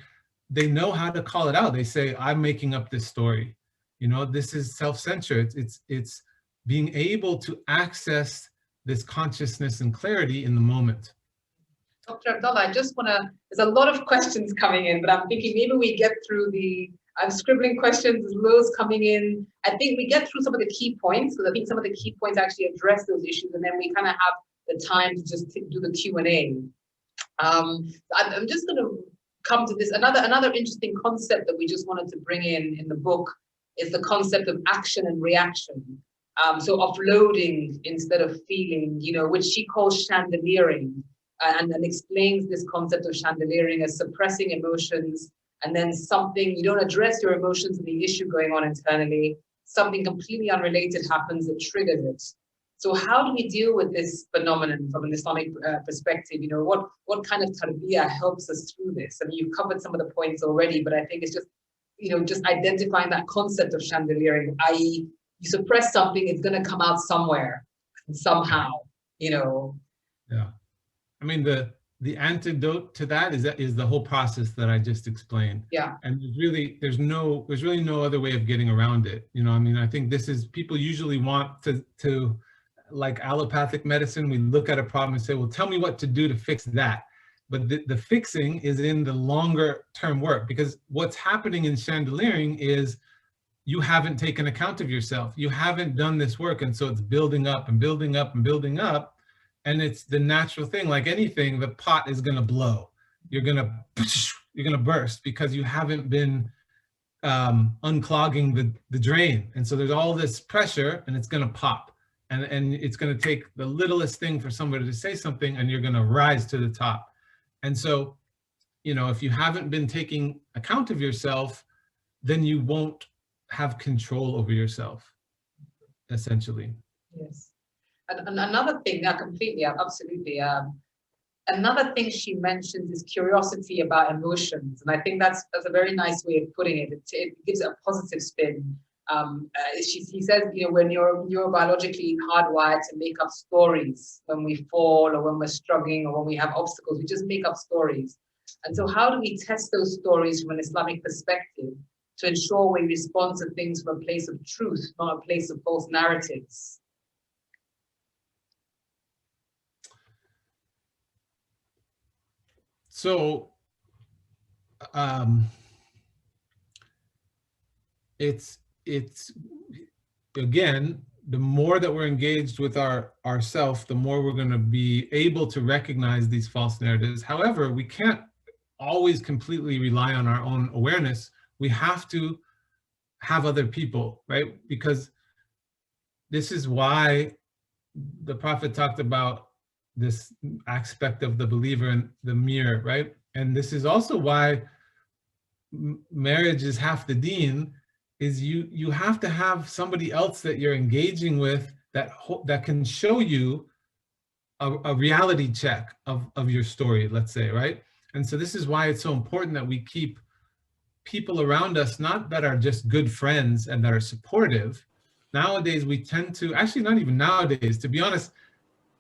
know how to call it out. They say, I'm making up this story. You know, this is self-censure. It's being able to access this consciousness and clarity in the moment. Dr. Abdallah, I just want to, there's a lot of questions coming in, but I'm thinking maybe we get through I'm scribbling questions, there's loads coming in. I think we get through some of the key points, because I think some of the key points actually address those issues, and then we kind of have the time to just do the Q&A. I'm just going to come to this. Another interesting concept that we just wanted to bring in the book is the concept of action and reaction. So offloading instead of feeling, you know, which she calls chandeliering. and explains this concept of chandeliering as suppressing emotions, and then something, you don't address your emotions and the issue going on internally, something completely unrelated happens that triggers it. So how do we deal with this phenomenon from an Islamic perspective? You know, what kind of tarbiyah helps us through this? I mean, you've covered some of the points already, but I think it's just, you know, just identifying that concept of chandeliering, i.e. you suppress something, it's going to come out somewhere, somehow, you know. Yeah. I mean, the antidote to that is the whole process that I just explained. Yeah. And there's really no other way of getting around it. You know, I mean, I think this is, people usually want to like allopathic medicine, we look at a problem and say, well, tell me what to do to fix that. But the fixing is in the longer term work, because what's happening in chandeliering is you haven't taken account of yourself. You haven't done this work. And so it's building up and building up and building up. And it's the natural thing, like anything, the pot is gonna blow. You're gonna burst because you haven't been unclogging the drain. And so there's all this pressure and it's gonna pop. And it's gonna take the littlest thing for somebody to say something and you're gonna rise to the top. And so, you know, if you haven't been taking account of yourself, then you won't have control over yourself, essentially. Yes. And another thing, completely, absolutely. Another thing she mentions is curiosity about emotions. And I think that's a very nice way of putting it. It gives it a positive spin. He says, you know, when you're biologically hardwired to make up stories when we fall or when we're struggling or when we have obstacles, we just make up stories. And so how do we test those stories from an Islamic perspective to ensure we respond to things from a place of truth, not a place of false narratives? So it's again, the more that we're engaged with ourself, the more we're going to be able to recognize these false narratives. However, we can't always completely rely on our own awareness. We have to have other people, right? Because this is why the Prophet talked about this aspect of the believer and the mirror, right? And this is also why marriage is half the deen, is you have to have somebody else that you're engaging with that can show you a reality check of your story, let's say, right? And so this is why it's so important that we keep people around us, not that are just good friends and that are supportive. Nowadays, we tend to, actually not even nowadays, to be honest,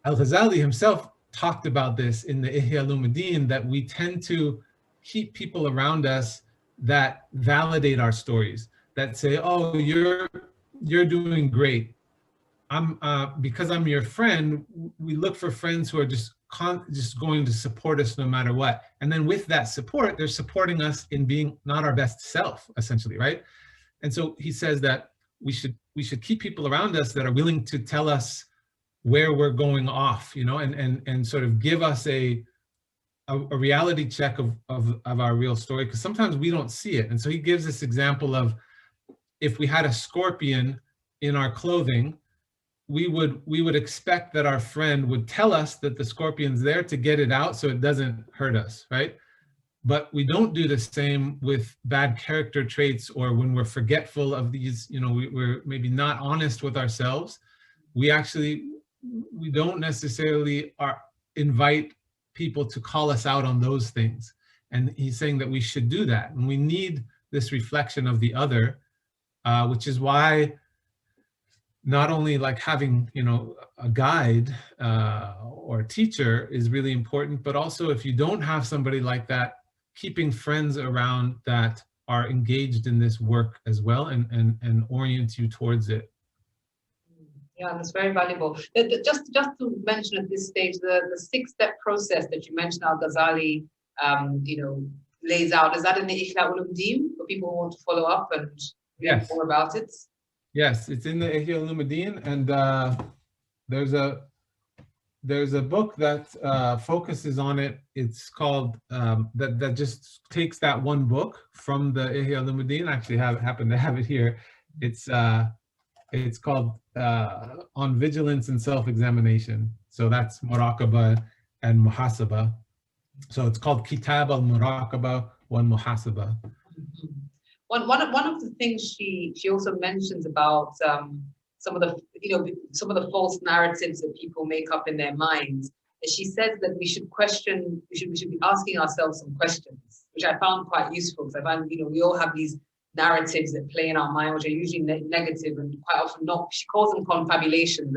Al-Ghazali himself talked about this in the Ihya Ulumuddin, that we tend to keep people around us that validate our stories, that say, oh, you're doing great. Because I'm your friend, we look for friends who are just going to support us no matter what. And then with that support, they're supporting us in being not our best self, essentially, right? And so he says that we should keep people around us that are willing to tell us where we're going off, you know, and sort of give us a reality check of our real story, because sometimes we don't see it. And so he gives this example of, if we had a scorpion in our clothing, we would expect that our friend would tell us that the scorpion's there to get it out so it doesn't hurt us, right? But we don't do the same with bad character traits, or when we're forgetful of these, you know, we're maybe not honest with ourselves. We don't necessarily invite people to call us out on those things. And he's saying that we should do that. And we need this reflection of the other, which is why not only like having, you know, a guide or a teacher is really important, but also if you don't have somebody like that, keeping friends around that are engaged in this work as well and orient you towards it. Yeah, that's very valuable. Just to mention at this stage, the 6-step process that you mentioned, Al-Ghazali, you know, lays out, is that in the Ihya Ulumuddin for people who want to follow up and read more about it? Yes, it's in the Ihya Ulumuddin, and there's a book that focuses on it. It's called that just takes that one book from the Ihya Ulumuddin. I actually happen to have it here. It's called On Vigilance and Self-Examination. So that's Muraqabah and muhasaba. So it's called Kitab al-Muraqaba wa muhasaba. One of the things she also mentions about some of the false narratives that people make up in their minds. She says that we should be asking ourselves some questions, which I found quite useful, because I find, we all have these narratives that play in our mind, which are usually negative and quite often not. She calls them confabulations.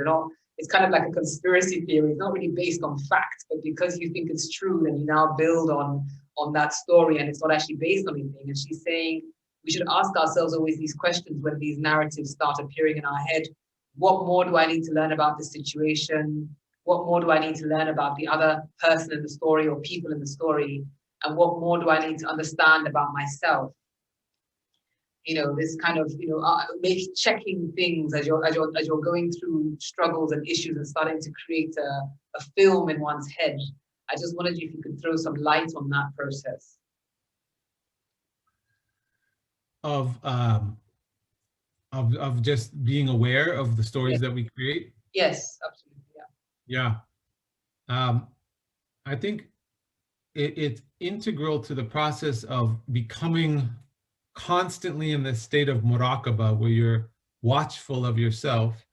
It's kind of like a conspiracy theory. It's not really based on fact, but because you think it's true, then you now build on that story, and it's not actually based on anything. And she's saying we should ask ourselves always these questions when these narratives start appearing in our head. What more do I need to learn about this situation? What more do I need to learn about the other person in the story or people in the story? And what more do I need to understand about myself? This kind of, maybe checking things as you're going through struggles and issues and starting to create a film in one's head. I just wondered if you could throw some light on that process. Of just being aware of the stories that we create? Yes, absolutely. Yeah. I think it's integral to the process of becoming constantly in this state of muraqabah, where you're watchful of yourself.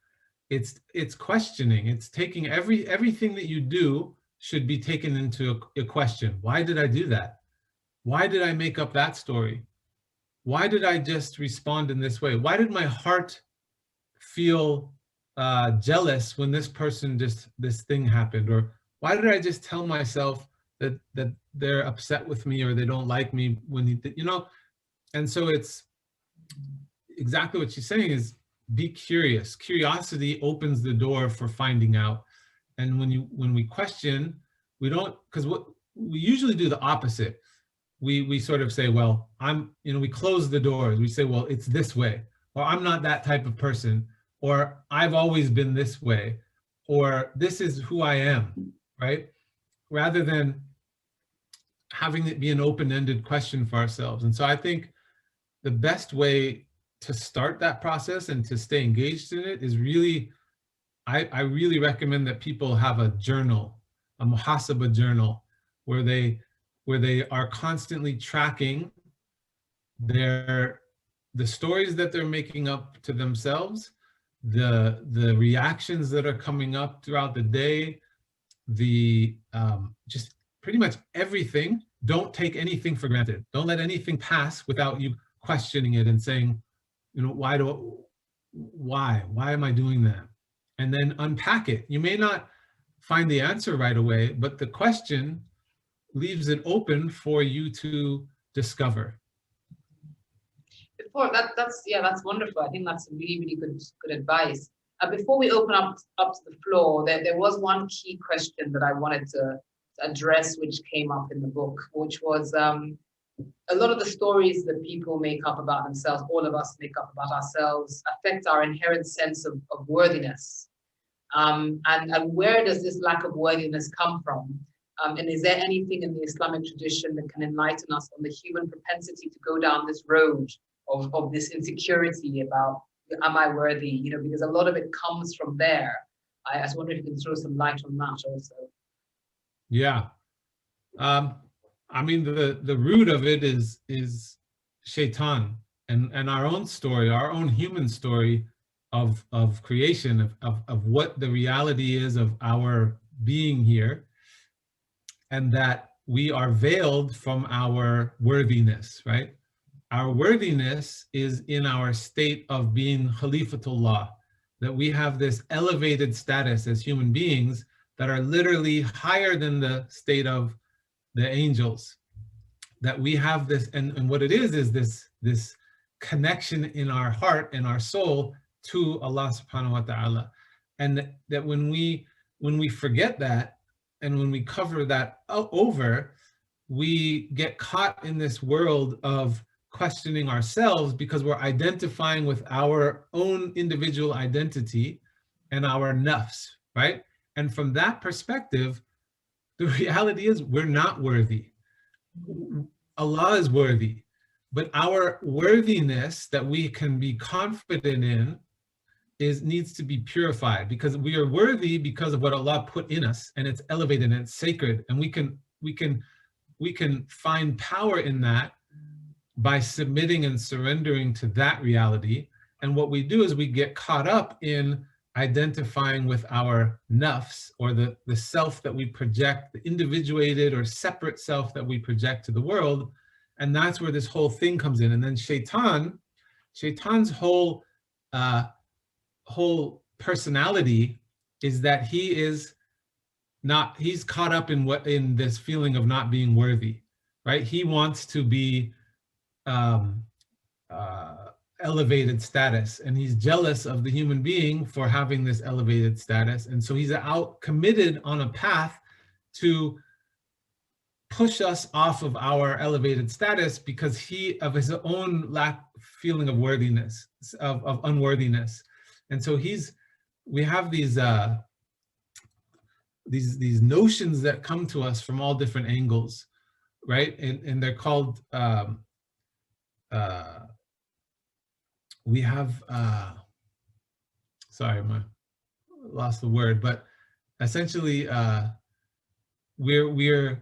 It's questioning. It's taking everything that you do should be taken into a question. Why did I do that? Why did I make up that story? Why did I just respond in this way? Why did my heart feel jealous when this thing happened? Or why did I just tell myself that they're upset with me or they don't like me when and so it's exactly what she's saying is be curious. Curiosity opens the door for finding out. And when we question, we don't, because what we usually do the opposite. We sort of say, well, we close the doors. We say, well, it's this way, or I'm not that type of person, or I've always been this way, or this is who I am, right? Rather than having it be an open-ended question for ourselves. And so I think the best way to start that process and to stay engaged in it is really, I really recommend that people have a journal, a muhasaba journal, where they are constantly tracking the stories that they're making up to themselves, the reactions that are coming up throughout the day, just pretty much everything. Don't take anything for granted. Don't let anything pass without you questioning it and saying, why am I doing that? And then unpack it. You may not find the answer right away, but the question leaves it open for you to discover. That's wonderful. I think that's really, really good advice. Before we open up to the floor, there was one key question that I wanted to address, which came up in the book, which was a lot of the stories that people make up about themselves, all of us make up about ourselves, affect our inherent sense of worthiness. And where does this lack of worthiness come from? And is there anything in the Islamic tradition that can enlighten us on the human propensity to go down this road of this insecurity about, am I worthy? Because a lot of it comes from there. I just wonder if you can throw some light on that also. Yeah. I mean, the root of it is shaitan and our own story, our own human story of creation, of what the reality is of our being here, and that we are veiled from our worthiness, right? Our worthiness is in our state of being Khalifatullah, that we have this elevated status as human beings that are literally higher than the state of the angels, that we have this, and what it is this connection in our heart and our soul to Allah subhanahu wa ta'ala. And that when we forget that, and when we cover that over, we get caught in this world of questioning ourselves because we're identifying with our own individual identity and our nafs, right? And from that perspective, the reality is we're not worthy. Allah is worthy, but our worthiness that we can be confident in needs to be purified, because we are worthy because of what Allah put in us, and it's elevated and it's sacred, and we can find power in that by submitting and surrendering to that reality. And what we do is we get caught up in identifying with our nafs, or the self that we project, the individuated or separate self that we project to the world. And that's where this whole thing comes in. And then Shaitan's whole personality is that he's caught up in this feeling of not being worthy, right? He wants to be elevated status, and he's jealous of the human being for having this elevated status. And so he's out committed on a path to push us off of our elevated status because of his own feeling of worthiness, of unworthiness. And so we have these notions that come to us from all different angles, right? And they're called we have sorry, I lost the word, but essentially we're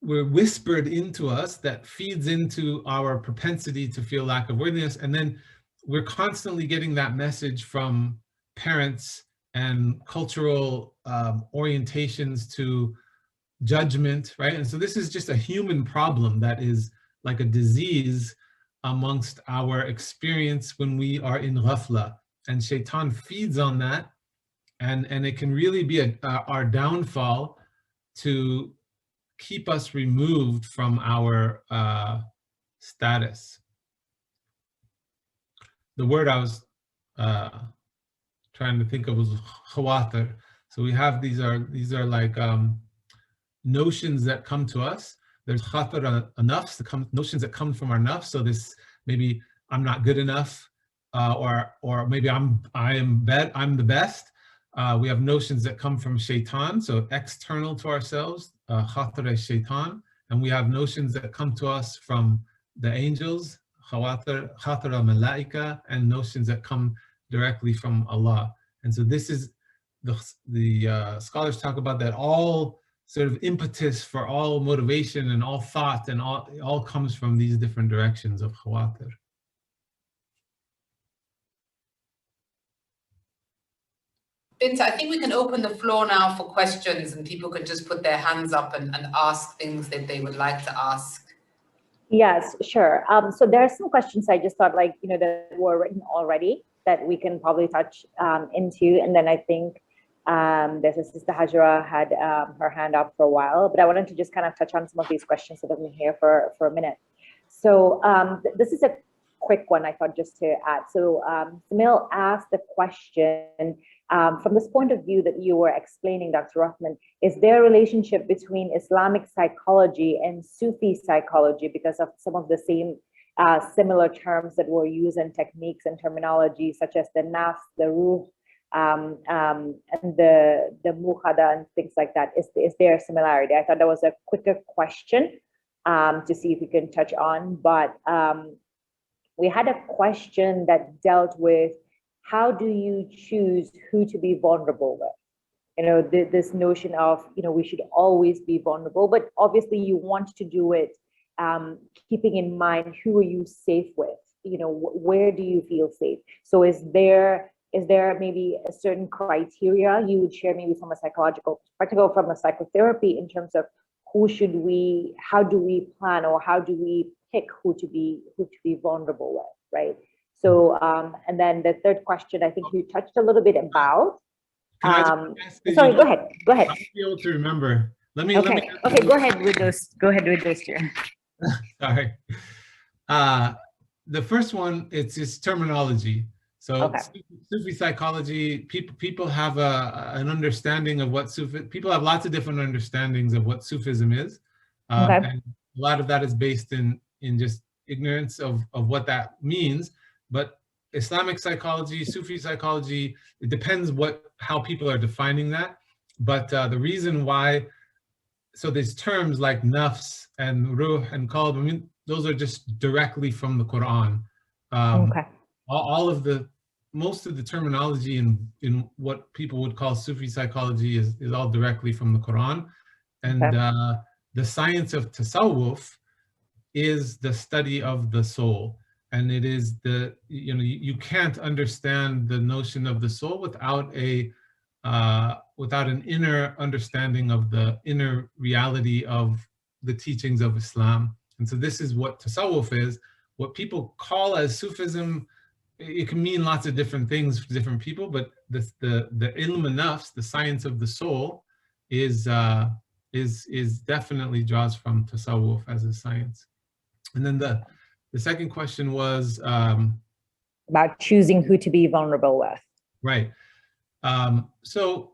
whispered into us that feeds into our propensity to feel lack of worthiness. And then we're constantly getting that message from parents and cultural orientations to judgment, right? And so this is just a human problem that is like a disease amongst our experience when we are in ghafla. And Shaitan feeds on that, and it can really be our downfall to keep us removed from our status. The word I was trying to think of was khawatir. So we have these are like notions that come to us. There's khatir nafs, notions that come from our nafs. So this, maybe I'm not good enough, or maybe I'm the best. We have notions that come from shaitan, so external to ourselves, khatir shaitan, and we have notions that come to us from the angels, khatir malaika, and notions that come directly from Allah. And so this is the scholars talk about that all sort of impetus for all motivation and all thought, and all comes from these different directions of khawatir. Binta, I think we can open the floor now for questions, and people can just put their hands up and ask things that they would like to ask. Yes, sure. So there are some questions I just thought, like, that were written already that we can probably touch into. And then I think there's a sister Hajra had her hand up for a while, but I wanted to just kind of touch on some of these questions so that we're here for a minute. So this is a quick one, I thought, just to add. So Samil asked the question, from this point of view that you were explaining, Dr. Rothman, is there a relationship between Islamic psychology and Sufi psychology because of some of the same similar terms that were used in techniques and terminology, such as the nafs, the ruh, and the mukhada and things like that? Is there a similarity? I thought that was a quicker question to see if we can touch on, but we had a question that dealt with, how do you choose who to be vulnerable with? This notion of, we should always be vulnerable, but obviously you want to do it keeping in mind, who are you safe with? Where do you feel safe? So is there maybe a certain criteria you would share, maybe from a psychological perspective or from a psychotherapy, in terms of how do we plan, or how do we pick who to be vulnerable with, right? So, and then the third question, I think you touched a little bit about. Sorry, go ahead. I'll be able to remember. Let me. Okay, go ahead with those. Go ahead with those two. Sorry. The first one, it's terminology. So okay. Sufi psychology, people have an understanding of what people have lots of different understandings of what Sufism is. Okay. And a lot of that is based in just ignorance of what that means. But Islamic psychology, Sufi psychology, it depends how people are defining that. But the reason why, so there's terms like nafs and ruh and qalb, those are just directly from the Quran. Okay. All of the, most of the terminology in what people would call Sufi psychology is all directly from the Quran. And Okay. the science of tasawwuf is the study of the soul. And it is the, you can't understand the notion of the soul without without an inner understanding of the inner reality of the teachings of Islam. And so this is what tasawwuf is. What people call as Sufism, it can mean lots of different things for different people, but the ilm al-nafs, the science of the soul, is definitely draws from tasawwuf as a science. And then the second question was about choosing who to be vulnerable with. Right. So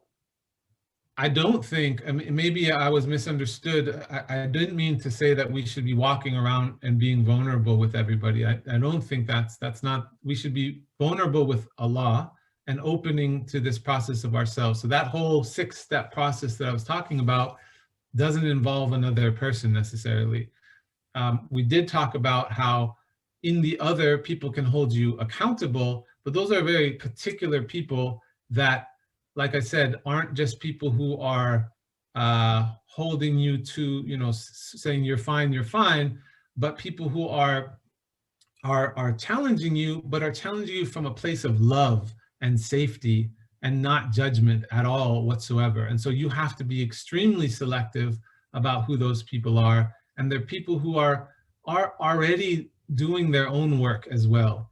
I don't think, I mean, maybe I was misunderstood. I didn't mean to say that we should be walking around and being vulnerable with everybody. I don't think that's not, we should be vulnerable with Allah and opening to this process of ourselves. So that whole 6-step process that I was talking about doesn't involve another person necessarily. We did talk about how in the other people can hold you accountable, but those are very particular people that, like I said, aren't just people who are holding you to, saying you're fine, but people who are challenging you, but are challenging you from a place of love and safety and not judgment at all whatsoever. And so you have to be extremely selective about who those people are. And they're people who are already doing their own work as well.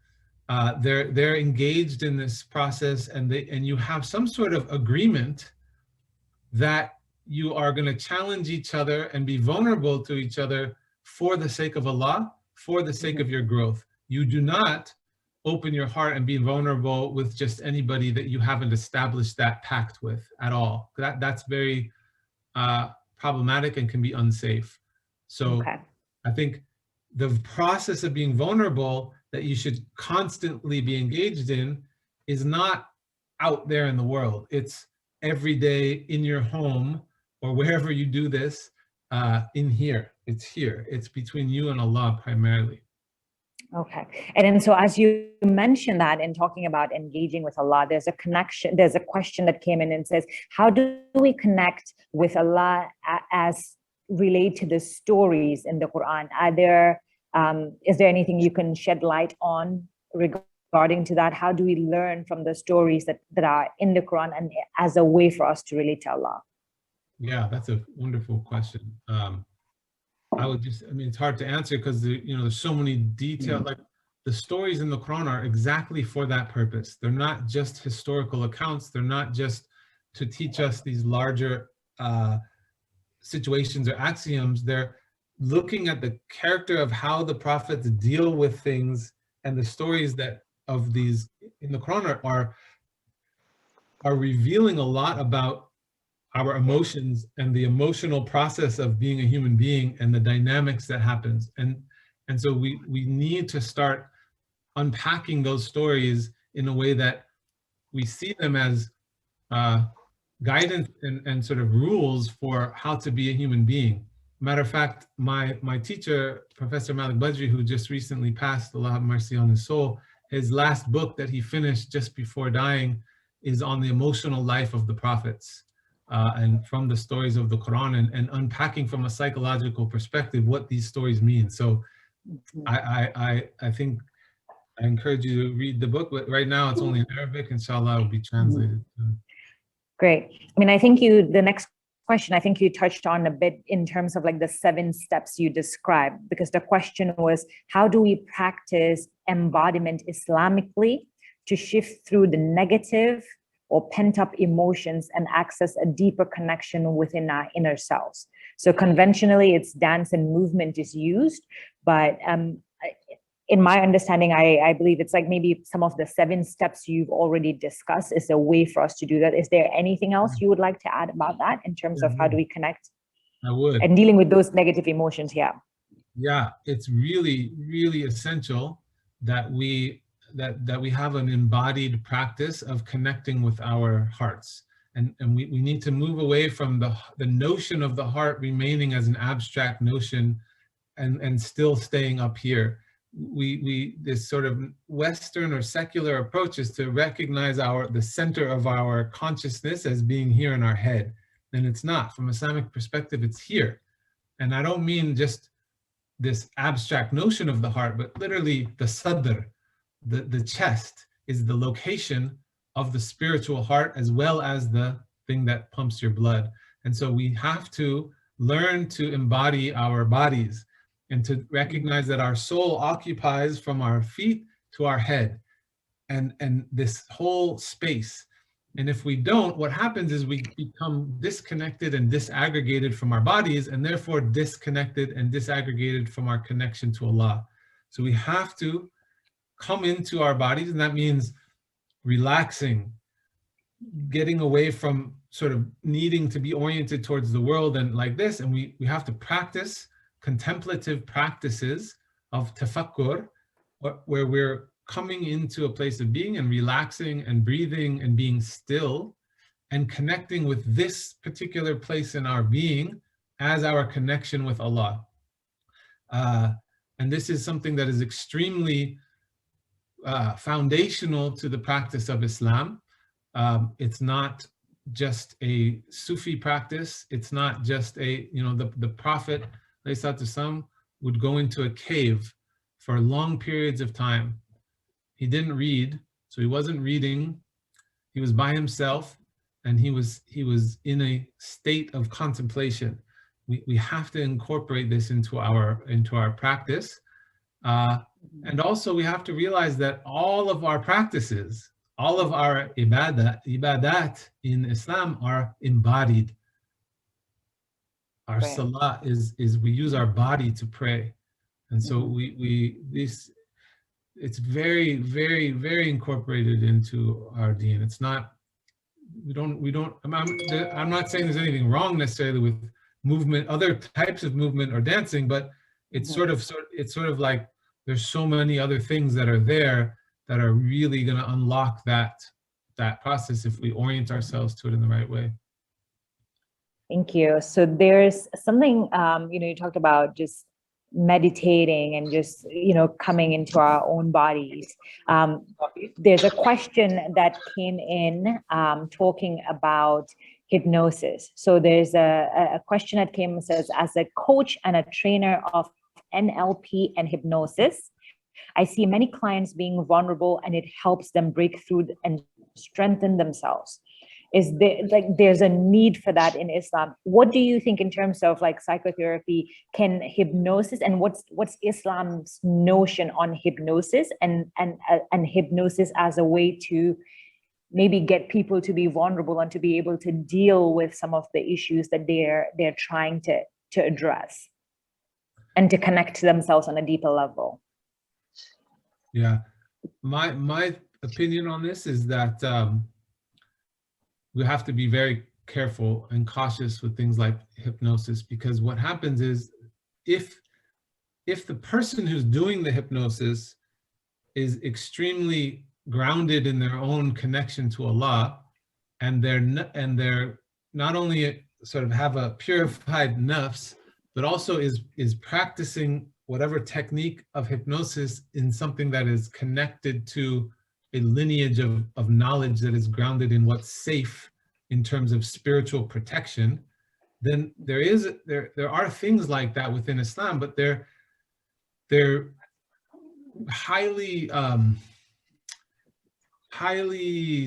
They're engaged in this process, and you have some sort of agreement that you are going to challenge each other and be vulnerable to each other for the sake of Allah, for the sake of your growth. You do not open your heart and be vulnerable with just anybody that you haven't established that pact with at all. That's very problematic and can be unsafe. So I think the process of being vulnerable that you should constantly be engaged in is not out there in the world. It's every day in your home or wherever you do this, in here. It's here. It's between you and Allah primarily. Okay. And then so as you mentioned that in talking about engaging with Allah, there's a connection, there's a question that came in and says, how do we connect with Allah as relate to the stories in the Quran? Is there anything you can shed light on regarding to that? How do we learn from the stories that are in the Quran and as a way for us to relate to Allah? Yeah, that's a wonderful question. It's hard to answer because there's so many details. Like the stories in the Quran are exactly for that purpose. They're not just historical accounts. They're not just to teach us these larger situations or axioms. They're looking at the character of how the prophets deal with things, and the stories of these in the Quran are revealing a lot about our emotions and the emotional process of being a human being and the dynamics that happens. And so we need to start unpacking those stories in a way that we see them as guidance and sort of rules for how to be a human being. Matter of fact, my teacher, Professor Malik Badri, who just recently passed, Allah have mercy on his soul, his last book that he finished just before dying is on the emotional life of the prophets. And from the stories of the Quran and unpacking from a psychological perspective what these stories mean. So I think I encourage you to read the book, but right now it's only in Arabic. Inshallah, it will be translated. Great. I mean, I think the next question, I think you touched on a bit in terms of like the 7 steps you described, because the question was, how do we practice embodiment Islamically to shift through the negative or pent-up emotions and access a deeper connection within our inner selves? So conventionally, it's dance and movement is used, but in my understanding, I believe it's like maybe some of the 7 steps you've already discussed is a way for us to do that. Is there anything else you would like to add about that in terms of how do we connect? I would. And dealing with those negative emotions, yeah. Yeah, it's really, really essential that we have an embodied practice of connecting with our hearts. And we need to move away from the notion of the heart remaining as an abstract notion and still staying up here. this sort of Western or secular approach is to recognize the center of our consciousness as being here in our head. And it's not. From Islamic perspective, it's here. And I don't mean just this abstract notion of the heart, but literally the sadr, the chest, is the location of the spiritual heart as well as the thing that pumps your blood. And so we have to learn to embody our bodies and to recognize that our soul occupies from our feet to our head and this whole space. And if we don't, what happens is we become disconnected and disaggregated from our bodies, and therefore disconnected and disaggregated from our connection to Allah. So we have to come into our bodies, and that means relaxing, getting away from sort of needing to be oriented towards the world and like this. And we have to practice contemplative practices of tafakkur, where we're coming into a place of being and relaxing and breathing and being still and connecting with this particular place in our being as our connection with Allah. And this is something that is extremely foundational to the practice of Islam. It's not just a Sufi practice. It's not just a, the Prophet ﷺ would go into a cave for long periods of time. He didn't read, so he wasn't reading. He was by himself, and he was in a state of contemplation. We have to incorporate this into our practice. And also we have to realize that all of our practices, all of our ibadat in Islam are embodied. Our salah is we use our body to pray. And so it's very, very, very incorporated into our deen. It's not, I'm not saying there's anything wrong necessarily with movement, other types of movement or dancing, but it's sort of like there's so many other things that are there that are really going to unlock that process if we orient ourselves to it in the right way. Thank you. So there's something, you talked about just meditating and just, coming into our own bodies. There's a question that came in talking about hypnosis. So there's a question that came and says, as a coach and a trainer of NLP and hypnosis, I see many clients being vulnerable and it helps them break through and strengthen themselves. Is there, there's a need for that in Islam? What do you think in terms of psychotherapy, can hypnosis, and what's Islam's notion on hypnosis and hypnosis as a way to maybe get people to be vulnerable and to be able to deal with some of the issues that they're trying to address and to connect to themselves on a deeper level? Yeah, my opinion on this is that we have to be very careful and cautious with things like hypnosis, because what happens is if the person who's doing the hypnosis is extremely grounded in their own connection to Allah, and they're not only sort of have a purified nafs, but also is practicing whatever technique of hypnosis in something that is connected to a lineage of knowledge that is grounded in what's safe in terms of spiritual protection, then there are things like that within Islam, but they're highly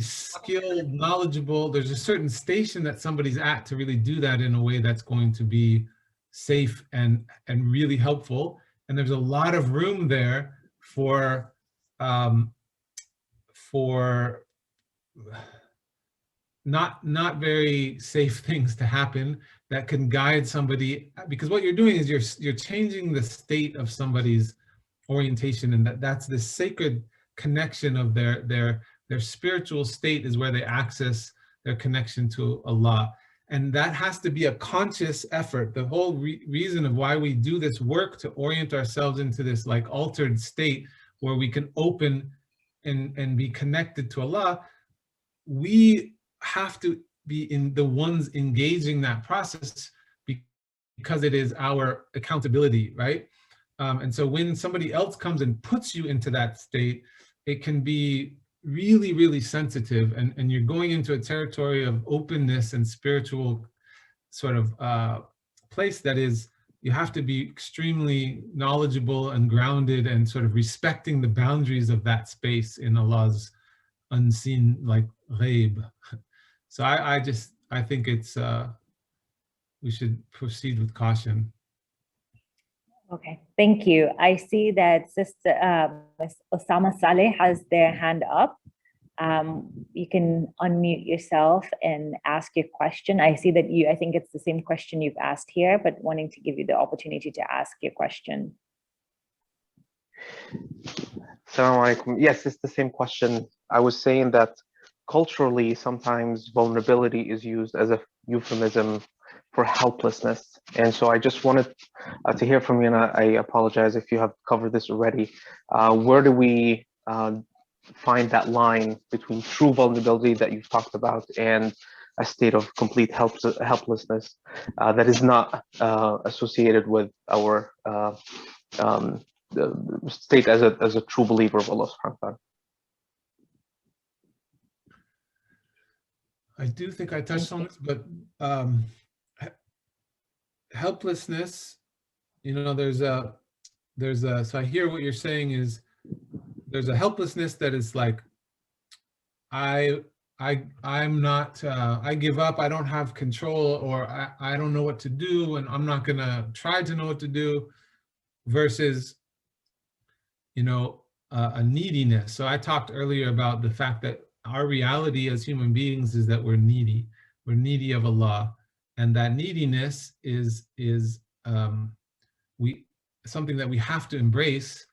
skilled, knowledgeable. There's a certain station that somebody's at to really do that in a way that's going to be safe and really helpful. And there's a lot of room there for not very safe things to happen that can guide somebody, because what you're doing is you're changing the state of somebody's orientation, and that's this sacred connection of their spiritual state is where they access their connection to Allah. And that has to be a conscious effort. The whole reason of why we do this work to orient ourselves into this altered state where we can open and be connected to Allah, we have to be in the ones engaging that process because it is our accountability, right? And so when somebody else comes and puts you into that state, it can be really, really sensitive, and you're going into a territory of openness and spiritual sort of place that is, you have to be extremely knowledgeable and grounded and sort of respecting the boundaries of that space in Allah's unseen, like ghaib. So I think it's, we should proceed with caution. Okay, thank you. I see that Sister Osama Saleh has their hand up. You can unmute yourself and ask your question. I see that I think it's the same question you've asked here, but wanting to give you the opportunity to ask your question. Assalamu alaikum. Yes, it's the same question. I was saying that culturally, sometimes vulnerability is used as a euphemism for helplessness. And so I just wanted to hear from you, and I apologize if you have covered this already. Where do we find that line between true vulnerability that you've talked about and a state of complete helplessness that is not associated with our state as a true believer of Allah subhanahu wa ta'ala? I do think I touched on this, but helplessness, you know, so I hear what you're saying is there's a helplessness that is like, I'm not, I give up, I don't have control, or I don't know what to do, and I'm not gonna try to know what to do, versus, you know, a neediness. So I talked earlier about the fact that our reality as human beings is that we're needy of Allah, and that neediness is something that we have to embrace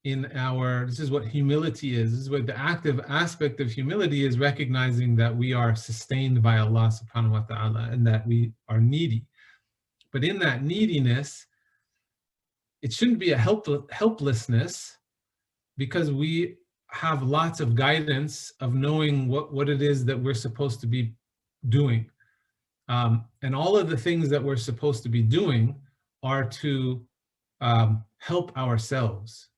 in our, this is what humility is. This is what the active aspect of humility is, recognizing that we are sustained by Allah subhanahu wa ta'ala and that we are needy. But in that neediness, it shouldn't be a helplessness, because we have lots of guidance of knowing what it is that we're supposed to be doing. And all of the things that we're supposed to be doing are to help ourselves.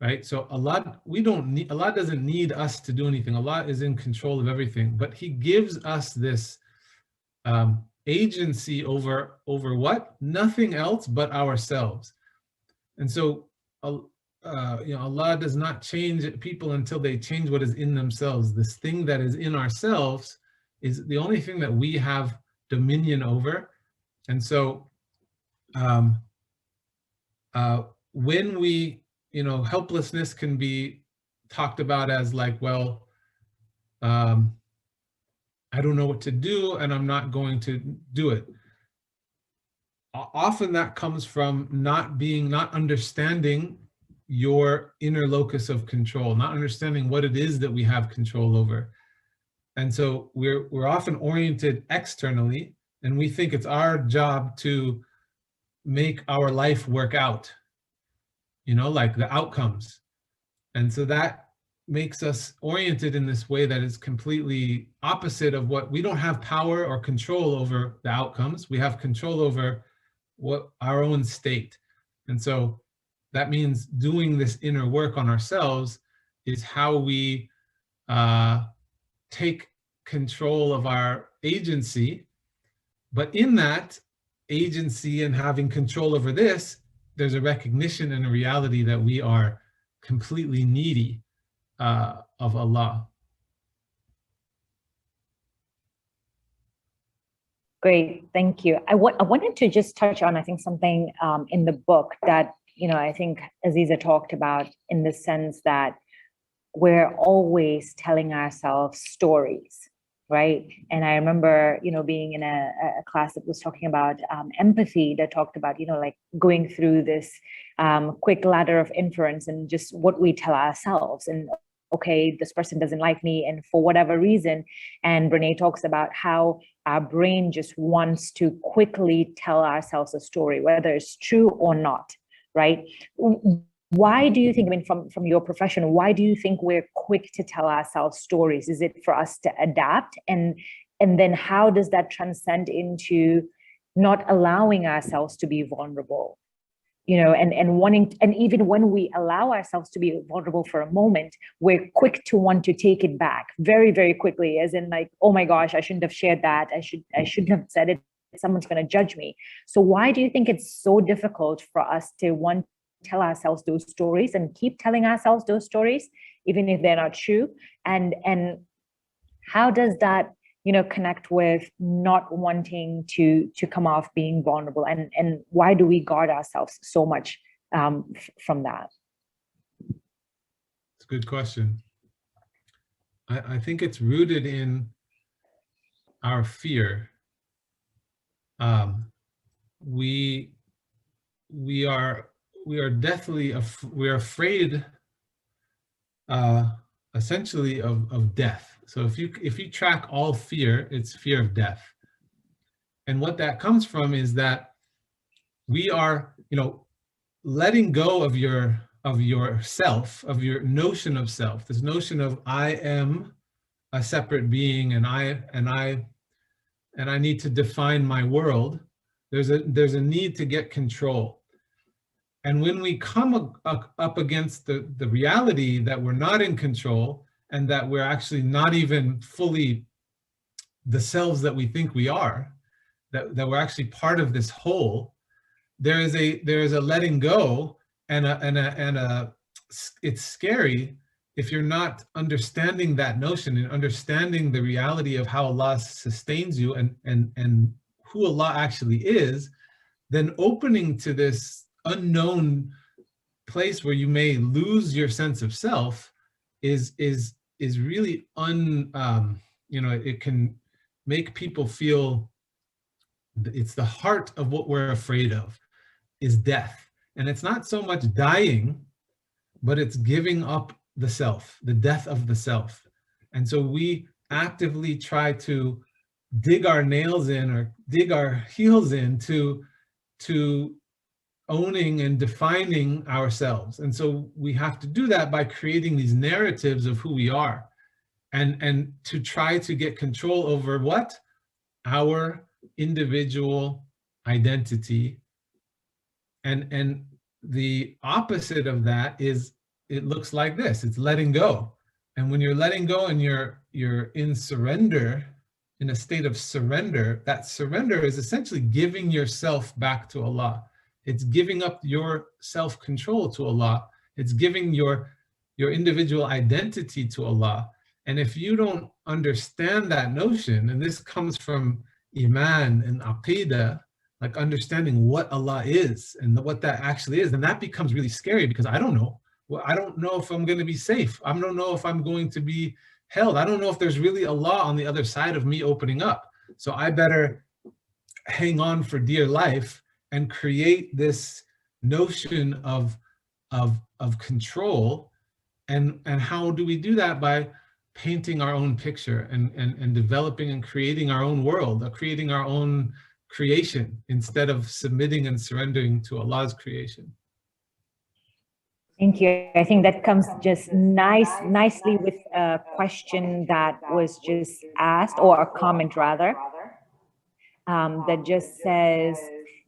Right? So Allah doesn't need us to do anything. Allah is in control of everything, but He gives us this agency over what? Nothing else but ourselves. And so, you know, Allah does not change people until they change what is in themselves. This thing that is in ourselves is the only thing that we have dominion over. And so, when we, you know, helplessness can be talked about as like, well, I don't know what to do and I'm not going to do it. Often that comes from not understanding your inner locus of control, not understanding what it is that we have control over. And so we're often oriented externally, and we think it's our job to make our life work out, you know, like the outcomes. And so that makes us oriented in this way that is completely opposite of what we don't have power or control over the outcomes. We have control over what our own state. And so that means doing this inner work on ourselves is how we take control of our agency. But in that agency and having control over this, there's a recognition and a reality that we are completely needy of Allah. Great, thank you. I wanted to just touch on, I think, something in the book that, you know, I think Aziza talked about, in the sense that we're always telling ourselves stories, right? And I remember, you know, being in a class that was talking about empathy, that talked about, you know, like going through this quick ladder of inference and just what we tell ourselves. And okay, this person doesn't like me, and for whatever reason. And Brene talks about how our brain just wants to quickly tell ourselves a story, whether it's true or not, right? Why do you think, I mean, from your profession, why do you think we're quick to tell ourselves stories? Is it for us to adapt? And then how does that transcend into not allowing ourselves to be vulnerable? you know, and wanting, and even when we allow ourselves to be vulnerable for a moment, we're quick to want to take it back very, very quickly, as in like, oh my gosh, I shouldn't have shared that. I shouldn't have said it. Someone's going to judge me. So why do you think it's so difficult for us to want to tell ourselves those stories and keep telling ourselves those stories, even if they're not true? And how does that, you know, connect with not wanting to come off being vulnerable, and why do we guard ourselves so much from that? It's a good question. I think it's rooted in our fear. We are deathly we're afraid essentially of death. So if you track all fear, it's fear of death. And what that comes from is that we are, you know, letting go of yourself, of your notion of self, this notion of I am a separate being, and I need to define my world. There's a need to get control. And when we come up against the reality that we're not in control, and that we're actually not even fully the selves that we think we are, that we're actually part of this whole, there is a letting go, and it's scary if you're not understanding that notion and understanding the reality of how Allah sustains you and who Allah actually is, then opening to this unknown place where you may lose your sense of self is really you know, it can make people feel it's the heart of what we're afraid of is death. And it's not so much dying, but it's giving up the self, the death of the self. And so we actively try to dig our nails in or dig our heels in to owning and defining ourselves. And so we have to do that by creating these narratives of who we are, and to try to get control over what? Our individual identity. And the opposite of that is, it looks like this, it's letting go. And when you're letting go and you're in surrender, in a state of surrender, that surrender is essentially giving yourself back to Allah. It's giving up your self-control to Allah. It's giving your individual identity to Allah. And if you don't understand that notion, and this comes from Iman and Aqidah, like understanding what Allah is and what that actually is, then that becomes really scary, because I don't know. Well, I don't know if I'm going to be safe. I don't know if I'm going to be held. I don't know if there's really Allah on the other side of me opening up. So I better hang on for dear life and create this notion of control. And how do we do that? By painting our own picture and developing and creating our own world, creating our own creation, instead of submitting and surrendering to Allah's creation. Thank you. I think that comes just nicely with a question that was just asked, or a comment rather, that just says,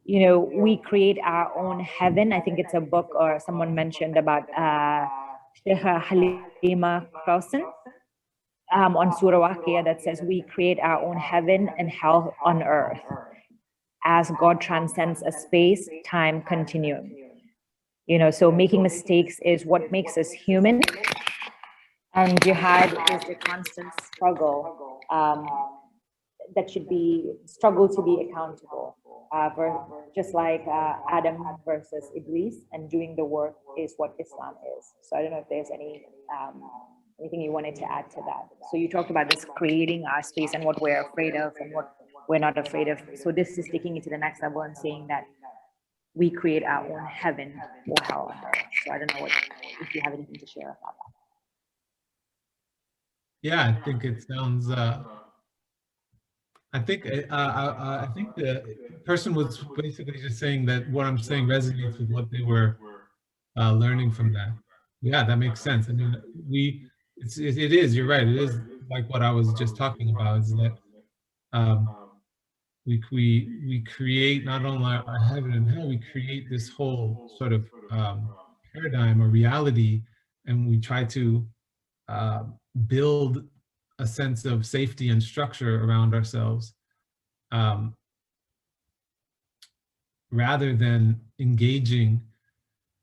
you know, we create our own heaven. I think it's a book, or someone mentioned about Sheikh Halima Crowson on Surah Waqiyah, that says we create our own heaven and hell on earth as God transcends a space-time continuum. You know, so making mistakes is what makes us human, and jihad is the constant struggle that should be struggle to be accountable. Just like Adam versus Iblis, and doing the work is what Islam is. So I don't know if there's anything you wanted to add to that. So you talked about this creating our space and what we're afraid of and what we're not afraid of. So this is taking it to the next level and saying that we create our own heaven or hell on earth. So I don't know if you have anything to share about that. Yeah, I think it sounds. I think the person was basically just saying that what I'm saying resonates with what they were learning from that. Yeah, that makes sense. I mean, you're right. It is like what I was just talking about, is that we create not only our heaven and hell, we create this whole sort of paradigm or reality, and we try to build a sense of safety and structure around ourselves, rather than engaging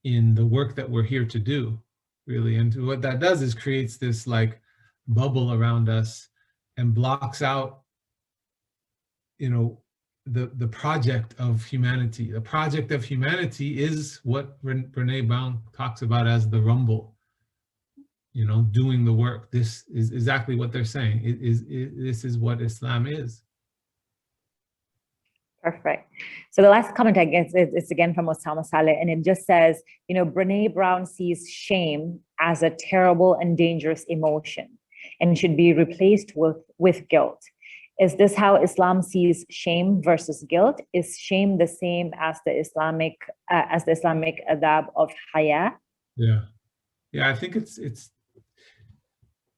in the work that we're here to do, really. And what that does is creates this like bubble around us and blocks out, you know, the project of humanity. The project of humanity is what Brene Brown talks about as the rumble, you know, doing the work. This is exactly what they're saying. This is what Islam is. Perfect. So the last comment, I guess, it's again from Osama Saleh, and it just says, you know, Brene Brown sees shame as a terrible and dangerous emotion and should be replaced with guilt. Is this how Islam sees shame versus guilt? Is shame the same as the Islamic adab of haya? Yeah, I think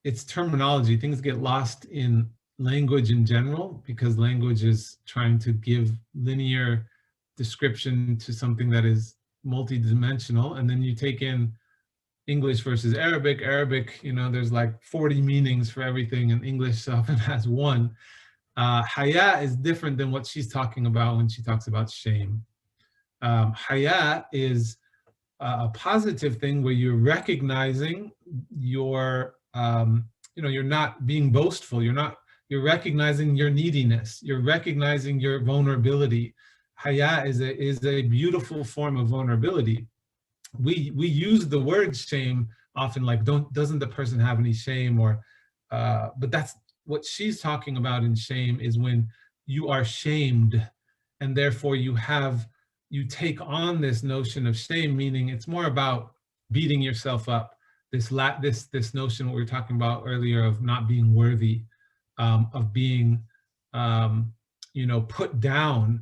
it's terminology. Things get lost in language in general, because language is trying to give linear description to something that is multidimensional, and then you take in English versus Arabic. Arabic, you know, there's like 40 meanings for everything, and English often has one. Haya is different than what she's talking about when she talks about shame. Haya is a positive thing where you're recognizing your, you know, you're not being boastful. You're recognizing your neediness. You're recognizing your vulnerability. Haya is a beautiful form of vulnerability. We use the word shame often like, doesn't the person have any shame, or but that's what she's talking about in shame, is when you are shamed, and therefore you take on this notion of shame, meaning it's more about beating yourself up. This notion what we were talking about earlier of not being worthy, of being you know, put down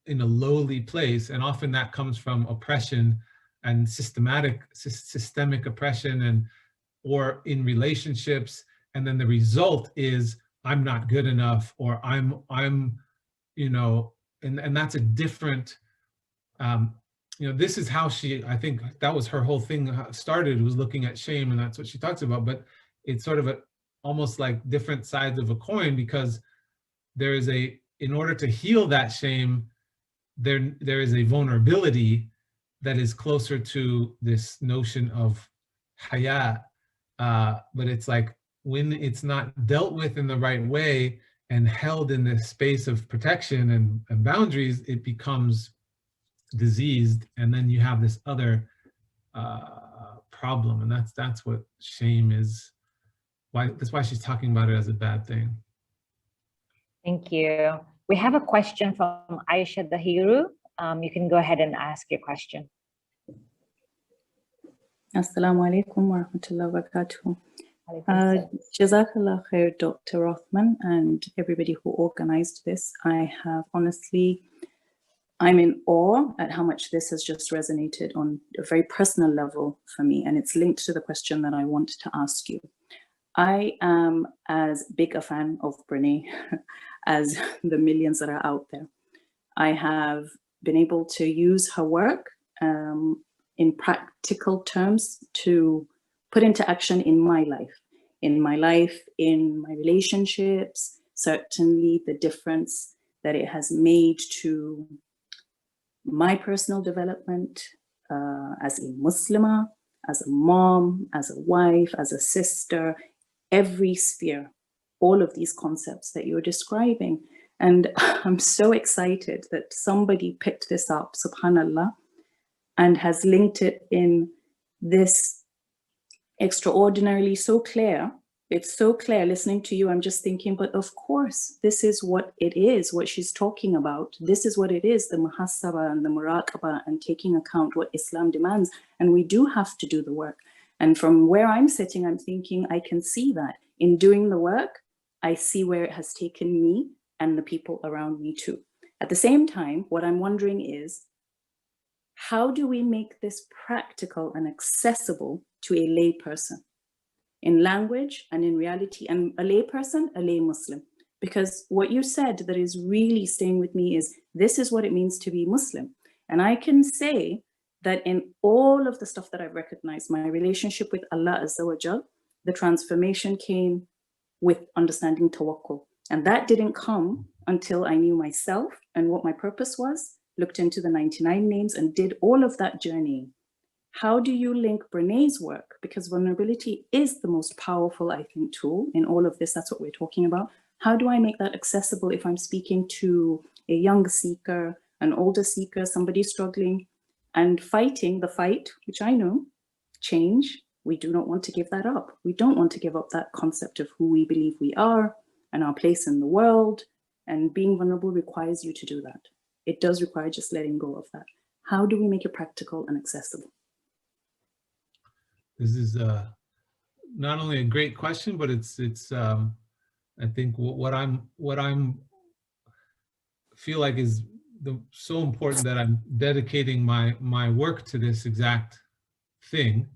in a lowly place, and often that comes from oppression and systemic oppression, and or in relationships. And then the result is I'm not good enough, or I'm you know, and that's a different, you know, this is how I think that was her whole thing started, was looking at shame, and that's what she talks about. But it's sort of almost like different sides of a coin, because there is in order to heal that shame, there is a vulnerability that is closer to this notion of haya, but it's like when it's not dealt with in the right way and held in this space of protection and boundaries, it becomes diseased, and then you have this other problem, and that's what shame is. That's why she's talking about it as a bad thing. Thank you. We have a question from Aisha Dahiru. You can go ahead and ask your question. Assalamu alaikum wa rahmatullahi wa barakatuh. Jazakallah khair, Dr. Rothman, and everybody who organized this. I'm in awe at how much this has just resonated on a very personal level for me, and it's linked to the question that I want to ask you. I am as big a fan of Brene as the millions that are out there. I have been able to use her work in practical terms to put into action in my life, in my relationships, certainly the difference that it has made to my personal development as a Muslimah, as a mom, as a wife, as a sister, every sphere, all of these concepts that you're describing. And I'm so excited that somebody picked this up, subhanAllah, and has linked it in this extraordinarily so clear. It's so clear listening to you. I'm just thinking, but of course, this is what it is, what she's talking about. This is what it is, the muhasaba and the muraqaba, and taking account what Islam demands. And we do have to do the work. And from where I'm sitting, I'm thinking, I can see that. In doing the work, I see where it has taken me and the people around me too. At the same time, what I'm wondering is, how do we make this practical and accessible to a lay person? In language and in reality, and a lay person, a lay Muslim. Because what you said that is really staying with me is, this is what it means to be Muslim. And I can say that in all of the stuff that I've recognized, my relationship with Allah Azza wa Jal, the transformation came with understanding tawakkul. And that didn't come until I knew myself and what my purpose was, looked into the 99 names and did all of that journey. How do you link Brene's work? Because vulnerability is the most powerful, I think, tool in all of this. That's what we're talking about. How do I make that accessible if I'm speaking to a young seeker, an older seeker, somebody struggling and fighting the fight, which I know, change. We do not want to give that up. We don't want to give up that concept of who we believe we are and our place in the world. And being vulnerable requires you to do that. It does require just letting go of that. How do we make it practical and accessible? This is not only a great question, but it's I think what I'm feel like is so important that I'm dedicating my work to this exact thing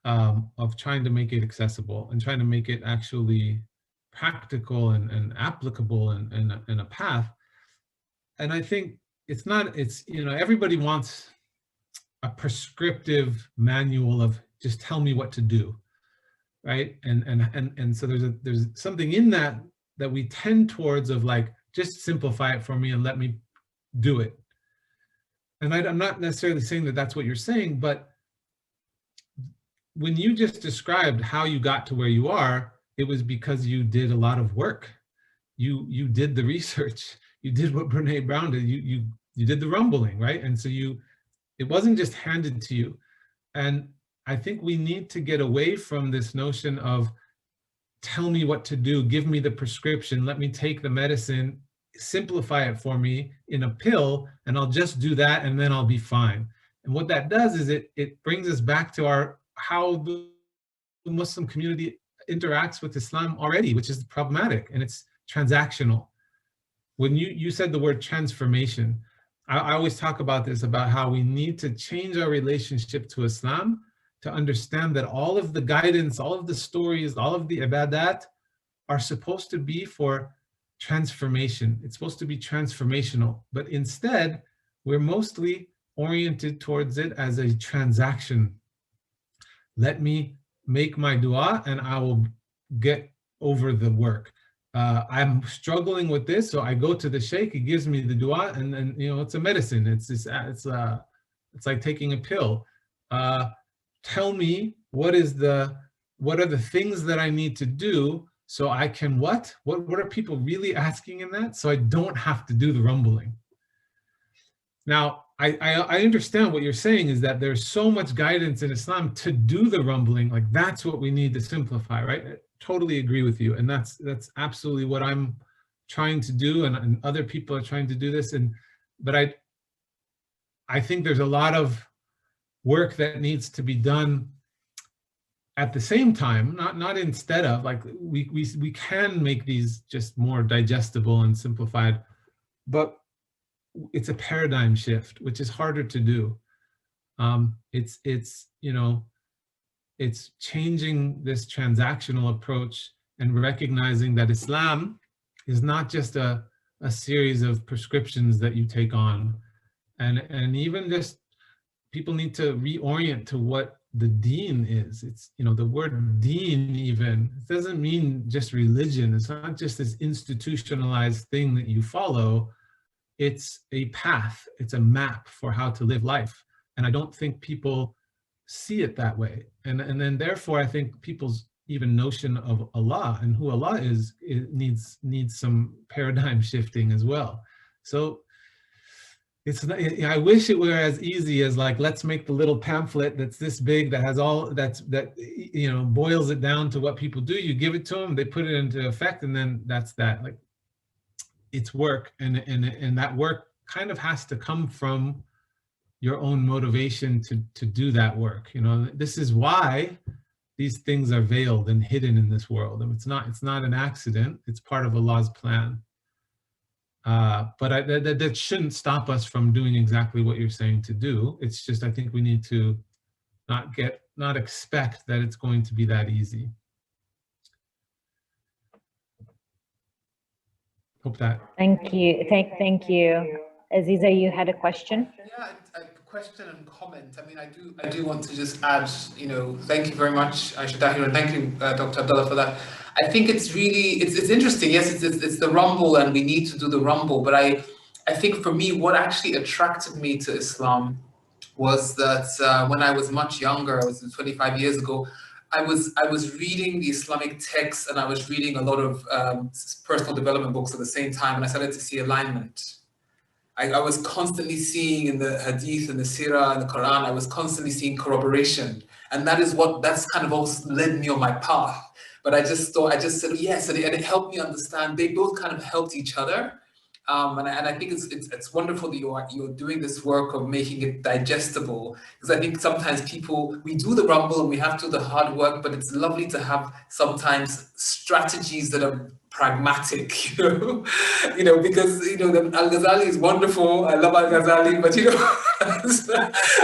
of trying to make it accessible and trying to make it actually practical and applicable and a path. And I think it's everybody wants a prescriptive manual of just tell me what to do, right? And so there's something in that we tend towards of like, just simplify it for me and let me do it. And I'm not necessarily saying that that's what you're saying, but when you just described how you got to where you are, it was because you did a lot of work. You did the research. You did what Brene Brown did. You did the rumbling, right? And so it wasn't just handed to you. And I think we need to get away from this notion of tell me what to do, give me the prescription, let me take the medicine, simplify it for me in a pill, and I'll just do that and then I'll be fine. And what that does is it brings us back to how the Muslim community interacts with Islam already, which is problematic, and it's transactional. When you said the word transformation, I always talk about this, about how we need to change our relationship to Islam to understand that all of the guidance, all of the stories, all of the ibadat are supposed to be for transformation. It's supposed to be transformational, but instead we're mostly oriented towards it as a transaction. Let me make my dua and I will get over the work. I'm struggling with this, so I go to the sheikh, he gives me the dua, and then it's a medicine. It's like taking a pill. Tell me what are the things that I need to do so I can what are people really asking in that, so I don't have to do the rumbling. Now I understand what you're saying is that there's so much guidance in Islam to do the rumbling, like that's what we need to simplify, right? I totally agree with you, and that's absolutely what I'm trying to do, and other people are trying to do this, but I think there's a lot of work that needs to be done at the same time, not instead of, like we can make these just more digestible and simplified, but it's a paradigm shift, which is harder to do. It's changing this transactional approach and recognizing that Islam is not just a series of prescriptions that you take on, and even just people need to reorient to what the deen is. It's, the word deen even, it doesn't mean just religion. It's not just this institutionalized thing that you follow. It's a path, it's a map for how to live life. And I don't think people see it that way. And then therefore, I think people's even notion of Allah and who Allah is, it needs some paradigm shifting as well. So it's not, I wish it were as easy as like, let's make the little pamphlet that's this big, that has all that boils it down to what people do. You give it to them, they put it into effect, and then that's that. Like, it's work, and that work kind of has to come from your own motivation to do that work. This is why these things are veiled and hidden in this world. And it's not an accident. It's part of Allah's plan. But that shouldn't stop us from doing exactly what you're saying to do. It's just, I think we need to not expect that it's going to be that easy. Hope that. Thank you. Thank you. Aziza, you had a question? Yeah, a question and comment. I mean, I do want to just add, you know, thank you very much, Aisha Tahir, and thank you, Dr. Abdallah, for that. I think it's really, it's interesting. Yes, it's the rumble, and we need to do the rumble. But I think for me, what actually attracted me to Islam was that when I was much younger, I was 25 years ago, I was reading the Islamic texts, and I was reading a lot of personal development books at the same time, and I started to see alignment. I was constantly seeing in the Hadith and the Sirah and the Quran, I was constantly seeing corroboration. And that's kind of also led me on my path. But I just said yes, and it helped me understand. They both kind of helped each other. And I think it's wonderful that you're doing this work of making it digestible, because I think sometimes we do the rumble and we have to do the hard work, but it's lovely to have sometimes strategies that are pragmatic, you know, because Al-Ghazali is wonderful. I love Al-Ghazali, but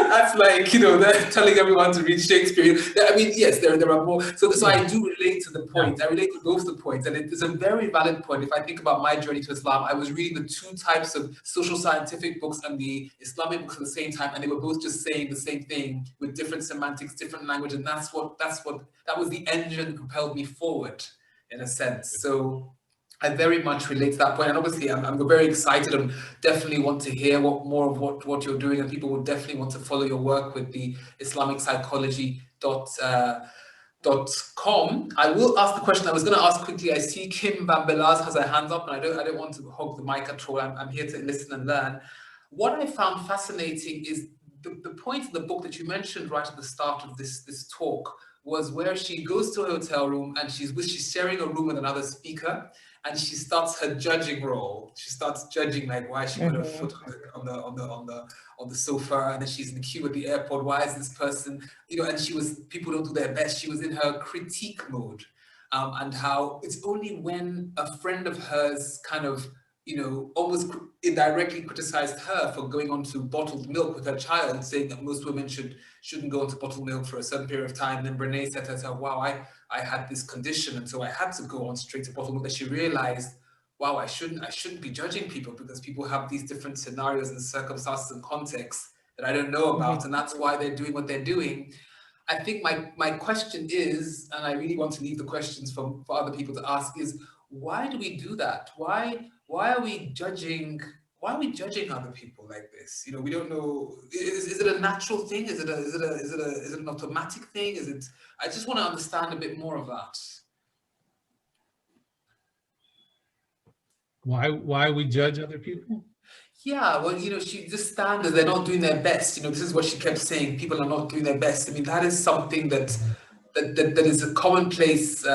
that's like, they're telling everyone to read Shakespeare. I mean, yes, there are more. So I do relate to the point. I relate to both the points, and it is a very valid point. If I think about my journey to Islam, I was reading the two types of social scientific books and the Islamic books at the same time, and they were both just saying the same thing with different semantics, different language, and that was the engine that propelled me forward, in a sense. So I very much relate to that point, and obviously I'm very excited and definitely want to hear more of what you're doing, and people will definitely want to follow your work with the Islamic Psychology.com. I will ask the question I was going to ask quickly. I see Kim Bambelaz has her hands up, and I don't want to hog the mic at all. I'm here to listen and learn. What I found fascinating is the point in the book that you mentioned right at the start of this talk was where she goes to a hotel room and she's sharing a room with another speaker, and she starts her judging role. She starts judging, like, why she put her foot on the sofa, and then she's in the queue at the airport. Why is this person, and people don't do their best. She was in her critique mode, and how it's only when a friend of hers kind of, almost indirectly criticized her for going on to bottled milk with her child, saying that most women shouldn't go into bottled milk for a certain period of time. And then Brene said to herself, wow, I had this condition, and so I had to go on straight to bottled milk. That she realized, wow, I shouldn't be judging people, because people have these different scenarios and circumstances and contexts that I don't know about, and that's why they're doing what they're doing. I think my question is, and I really want to leave the questions for other people to ask, is why do we do that? Why are we judging? Why are we judging other people like this? We don't know. Is it a natural thing? Is it an automatic thing? I just want to understand a bit more of that. Why we judge other people? Yeah, well, she just standard, they're not doing their best. This is what she kept saying. People are not doing their best. I mean, that is something that is a commonplace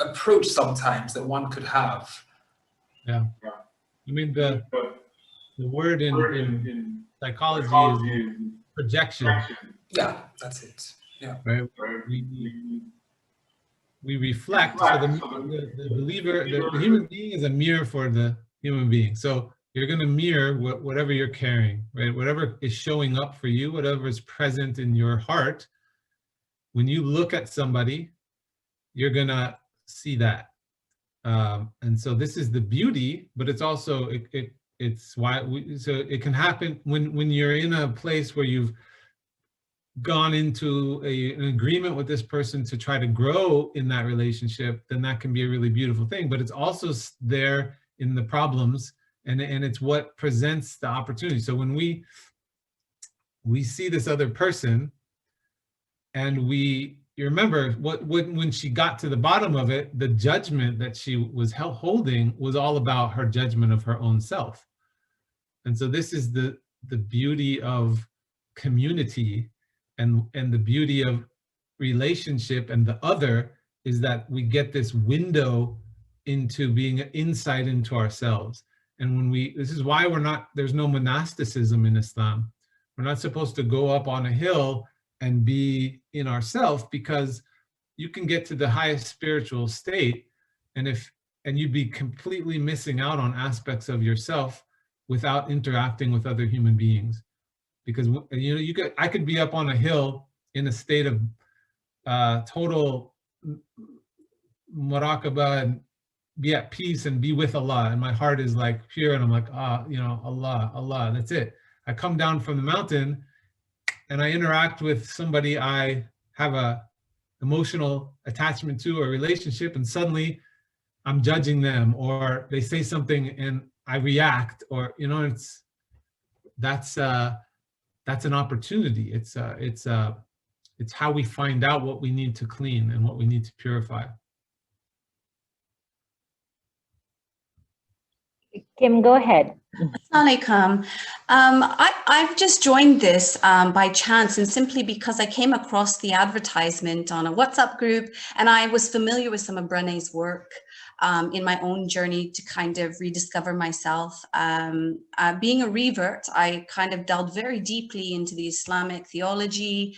approach sometimes that one could have. Yeah. I mean, the word in psychology is projection. Yeah, that's it. Yeah. Right. We reflect. So the believer, the human being is a mirror for the human being. So you're going to mirror whatever you're carrying, right? Whatever is showing up for you, whatever is present in your heart. When you look at somebody, you're going to see that. And so this is the beauty, but it's also, it's why so it can happen when you're in a place where you've gone into an agreement with this person to try to grow in that relationship, then that can be a really beautiful thing. But it's also there in the problems, and it's what presents the opportunity. So when we see this other person, and you remember when she got to the bottom of it, the judgment that she was holding was all about her judgment of her own self. And so this is the beauty of community and the beauty of relationship and the other, is that we get this window into being an insight into ourselves. And this is why there's no monasticism in Islam. We're not supposed to go up on a hill and be in ourself, because you can get to the highest spiritual state, and you'd be completely missing out on aspects of yourself without interacting with other human beings. Because I could be up on a hill in a state of total muraqabah be at peace and be with Allah, and my heart is like pure, and I'm like, you know, Allah, Allah, that's it. I come down from the mountain and I interact with somebody I have a emotional attachment to or relationship, and suddenly I'm judging them, or they say something and I react, or, you know, that's an opportunity. It's how we find out what we need to clean and what we need to purify. Kim, go ahead. Assalamu alaikum. I've just joined this by chance, and simply because I came across the advertisement on a WhatsApp group, and I was familiar with some of Brene's work in my own journey to kind of rediscover myself. Being a revert, I kind of delved very deeply into the Islamic theology,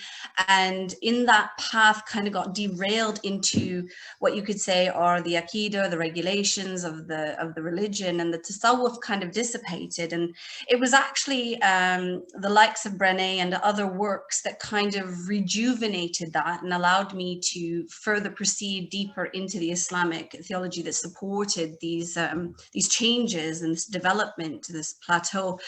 and in that path kind of got derailed into what you could say are the Aqidah, the regulations of the religion, and the Tasawwuf kind of dissipated. And it was actually the likes of Brene and other works that kind of rejuvenated that and allowed me to further proceed deeper into the Islamic theology that supported these changes and this development, this plateau.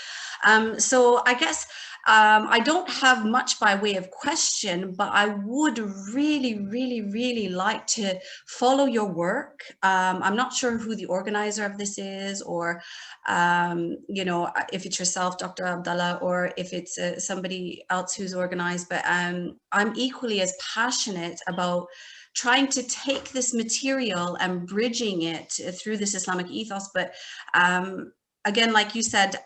So I guess I don't have much by way of question, but I would really, really, really like to follow your work. I'm not sure who the organizer of this is, or you know, if it's yourself, Dr. Abdallah, or if it's somebody else who's organized, but I'm equally as passionate about trying to take this material and bridging it through this Islamic ethos. But again, like you said,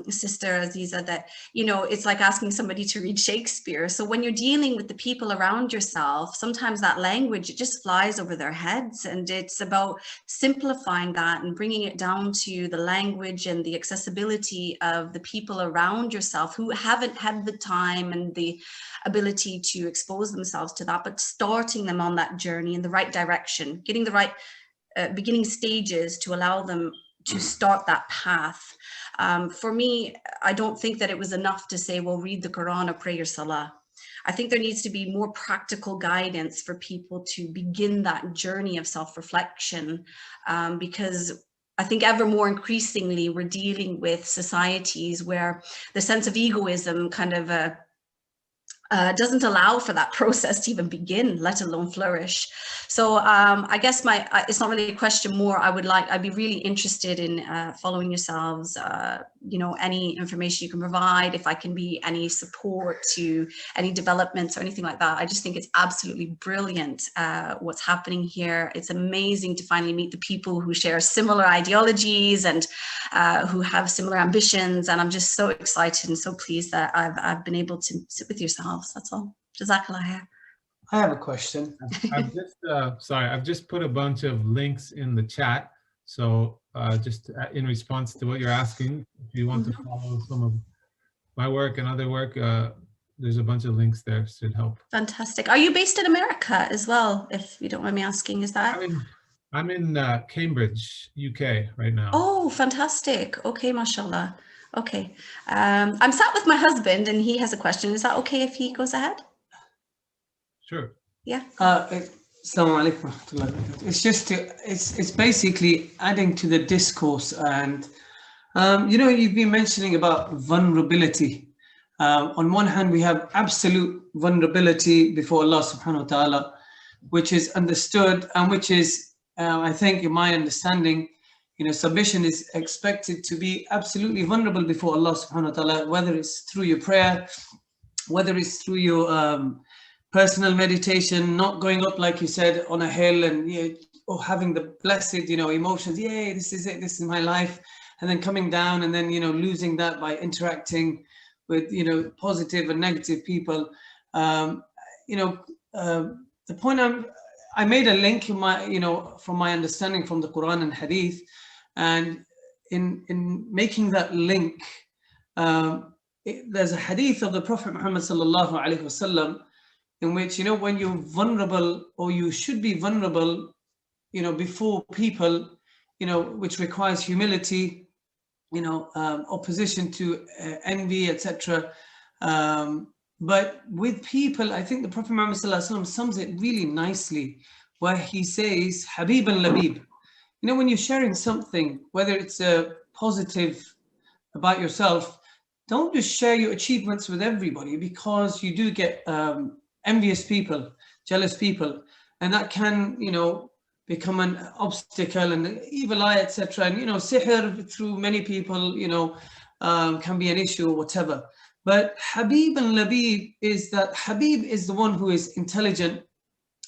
Sister Aziza, that, you know, it's like asking somebody to read Shakespeare. So when you're dealing with the people around yourself, sometimes that language, it just flies over their heads. And it's about simplifying that and bringing it down to the language and the accessibility of the people around yourself who haven't had the time and the ability to expose themselves to that, but starting them on that journey in the right direction, getting the right beginning stages to allow them to start that path. For me, I don't think that it was enough to say, well, read the Quran or pray your Salah. I think there needs to be more practical guidance for people to begin that journey of self-reflection, because I think ever more increasingly we're dealing with societies where the sense of egoism kind of doesn't allow for that process to even begin, let alone flourish. So I guess it's not really a question more. I'd be really interested in following yourselves, you know, any information you can provide, if I can be any support to any developments or anything like that. I just think it's absolutely brilliant what's happening here. It's amazing to finally meet the people who share similar ideologies and who have similar ambitions. And I'm just so excited and so pleased that I've been able to sit with yourselves. That's all. Jazakallah. I have a question. I've just put a bunch of links in the chat. So just in response to what you're asking, if you want to follow some of my work and other work, there's a bunch of links there should help. Fantastic. Are you based in America as well, if you don't mind me asking? Is that? I'm in Cambridge, UK right now. Oh, fantastic. Okay, mashallah. Okay. I'm sat with my husband and he has a question. Is that okay if he goes ahead? Sure. Yeah. Assalamu alaikum. It's just it's basically adding to the discourse, and you know, you've been mentioning about vulnerability. On one hand, we have absolute vulnerability before Allah subhanahu wa ta'ala, which is understood, and which is, I think, in my understanding, you know, submission is expected to be absolutely vulnerable before Allah subhanahu wa ta'ala, whether it's through your prayer, whether it's through your personal meditation, not going up, like you said, on a hill and, you know, or having the blessed, you know, emotions, yay, this is it, this is my life, and then coming down and then, you know, losing that by interacting with, you know, positive and negative people. You know, the point I made a link in my, you know, from my understanding from the Quran and Hadith, and in making that link, there's a Hadith of the Prophet Muhammad sallallahu alaihi wasallam, in which, you know, when you're vulnerable, or you should be vulnerable, you know, before people, you know, which requires humility, you know, opposition to envy, etc. But with people, I think the Prophet Muhammad sallallahu alaihi wasallam sums it really nicely, where he says, Habib and Labib, you know, when you're sharing something, whether it's a positive about yourself, don't just share your achievements with everybody, because you do get envious people, jealous people, and that can, you know, become an obstacle and evil eye, etc. And, you know, sihr through many people, you know, can be an issue or whatever. But Habib and Labib is that Habib is the one who is intelligent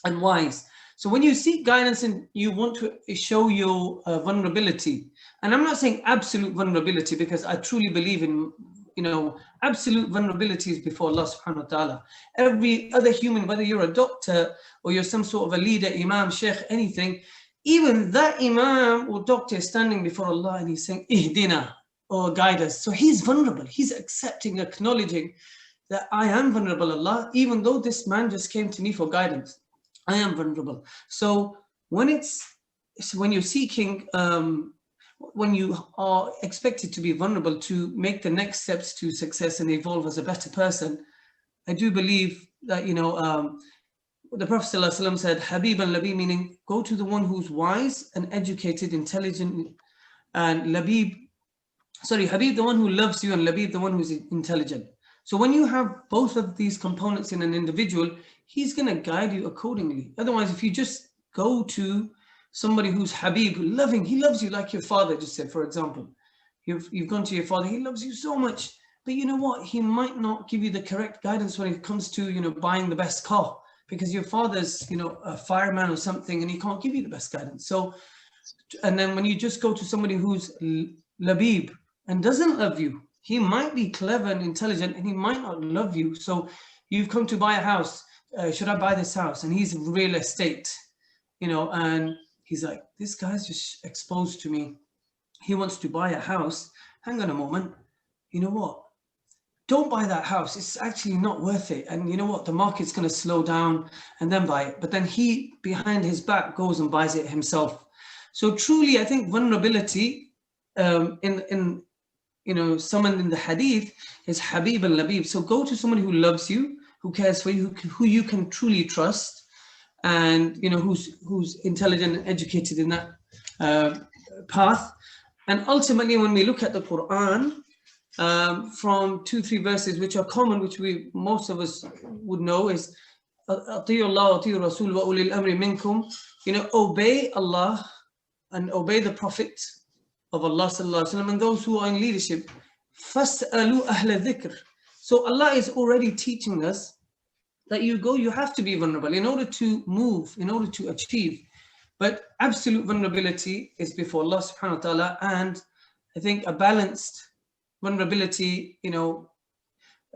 and wise. So when you seek guidance and you want to show your vulnerability, and I'm not saying absolute vulnerability, because I truly believe in, you know, absolute vulnerability is before Allah subhanahu wa ta'ala. Every other human, whether you're a doctor or you're some sort of a leader, imam, sheikh, anything, even that imam or doctor is standing before Allah and he's saying, Ihdina, or guide us. So he's vulnerable. He's accepting, acknowledging that I am vulnerable, Allah, even though this man just came to me for guidance. I am vulnerable. So when you're seeking, when you are expected to be vulnerable to make the next steps to success and evolve as a better person, I do believe that, you know, the Prophet ﷺ said, Habib and Labib, meaning go to the one who's wise and educated, intelligent, and Habib the one who loves you, and Labib the one who's intelligent. So when you have both of these components in an individual, he's going to guide you accordingly. Otherwise, if you just go to somebody who's Habib, loving, he loves you like your father just said, for example, you've gone to your father, he loves you so much, but you know what? He might not give you the correct guidance when it comes to, you know, buying the best car, because your father's, you know, a fireman or something, and he can't give you the best guidance. So, and then when you just go to somebody who's Labib and doesn't love you, he might be clever and intelligent and he might not love you. So you've come to buy a house. Should I buy this house? And he's real estate, you know, and he's like, this guy's just exposed to me. He wants to buy a house. Hang on a moment. You know what? Don't buy that house. It's actually not worth it. And you know what? The market's going to slow down, and then buy it. But then he, behind his back, goes and buys it himself. So truly, I think vulnerability in you know, someone in the hadith is Habib and Labib. So go to somebody who loves you, who cares for you, who you can truly trust, and, you know, who's intelligent and educated in that path. And ultimately, when we look at the Quran, from 2-3 verses which are common, which most of us would know, is Atiyu Allah, Atiyu Rasul wa ulil amri minkum. You know, obey Allah and obey the Prophet of Allah sallallahu alaihi wasallam, and those who are in leadership. Fas'alu ahla dhikr. So Allah is already teaching us that you have to be vulnerable in order to move, in order to achieve. But absolute vulnerability is before Allah subhanahu wa ta'ala, and I think a balanced vulnerability, you know,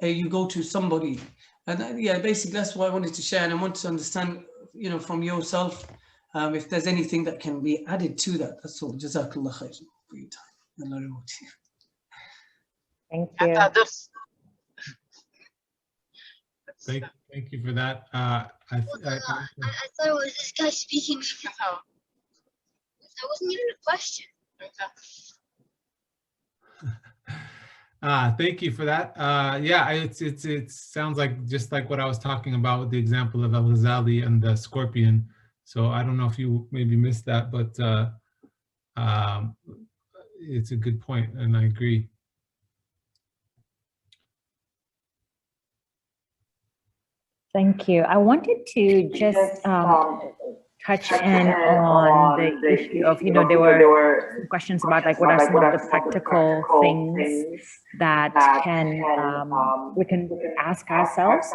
you go to somebody. And yeah, basically that's what I wanted to share, and I want to understand, you know, from yourself, if there's anything that can be added to that. That's all. Jazakallah khair for your time. Allah reward you. Thank you. Thank you for that. I thought it was this guy speaking. That wasn't even a question. Thank you for that. Yeah, it sounds like just like what I was talking about with the example of Al-Ghazali and the scorpion. So I don't know if you maybe missed that, but it's a good point, and I agree. Thank you. I wanted to just touch in on the issue of, you know, there were questions about like what are some of the practical things that we can ask ourselves.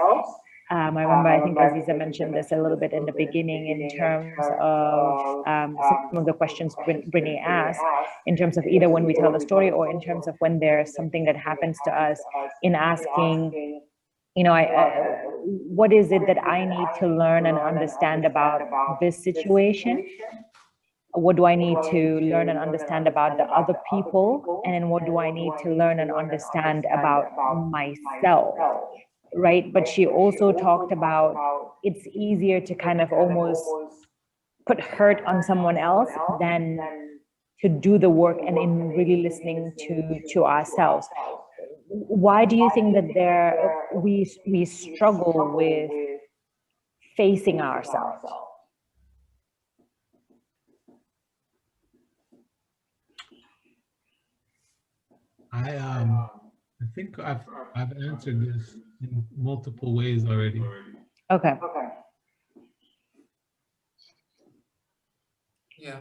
I remember, I think Aziza mentioned this a little bit in the beginning in terms of some of the questions Brene asked, in terms of either when we tell a story or in terms of when there's something that happens to us, in asking, you know, what is it that I need to learn and understand about this situation? What do I need to learn and understand about the other people? And then what do I need to learn and understand about myself? Right? But she also talked about it's easier to kind of almost put hurt on someone else than to do the work and in really listening to ourselves. Why do you think that we struggle with facing ourselves? I think I've answered this in multiple ways already. Okay. Yeah.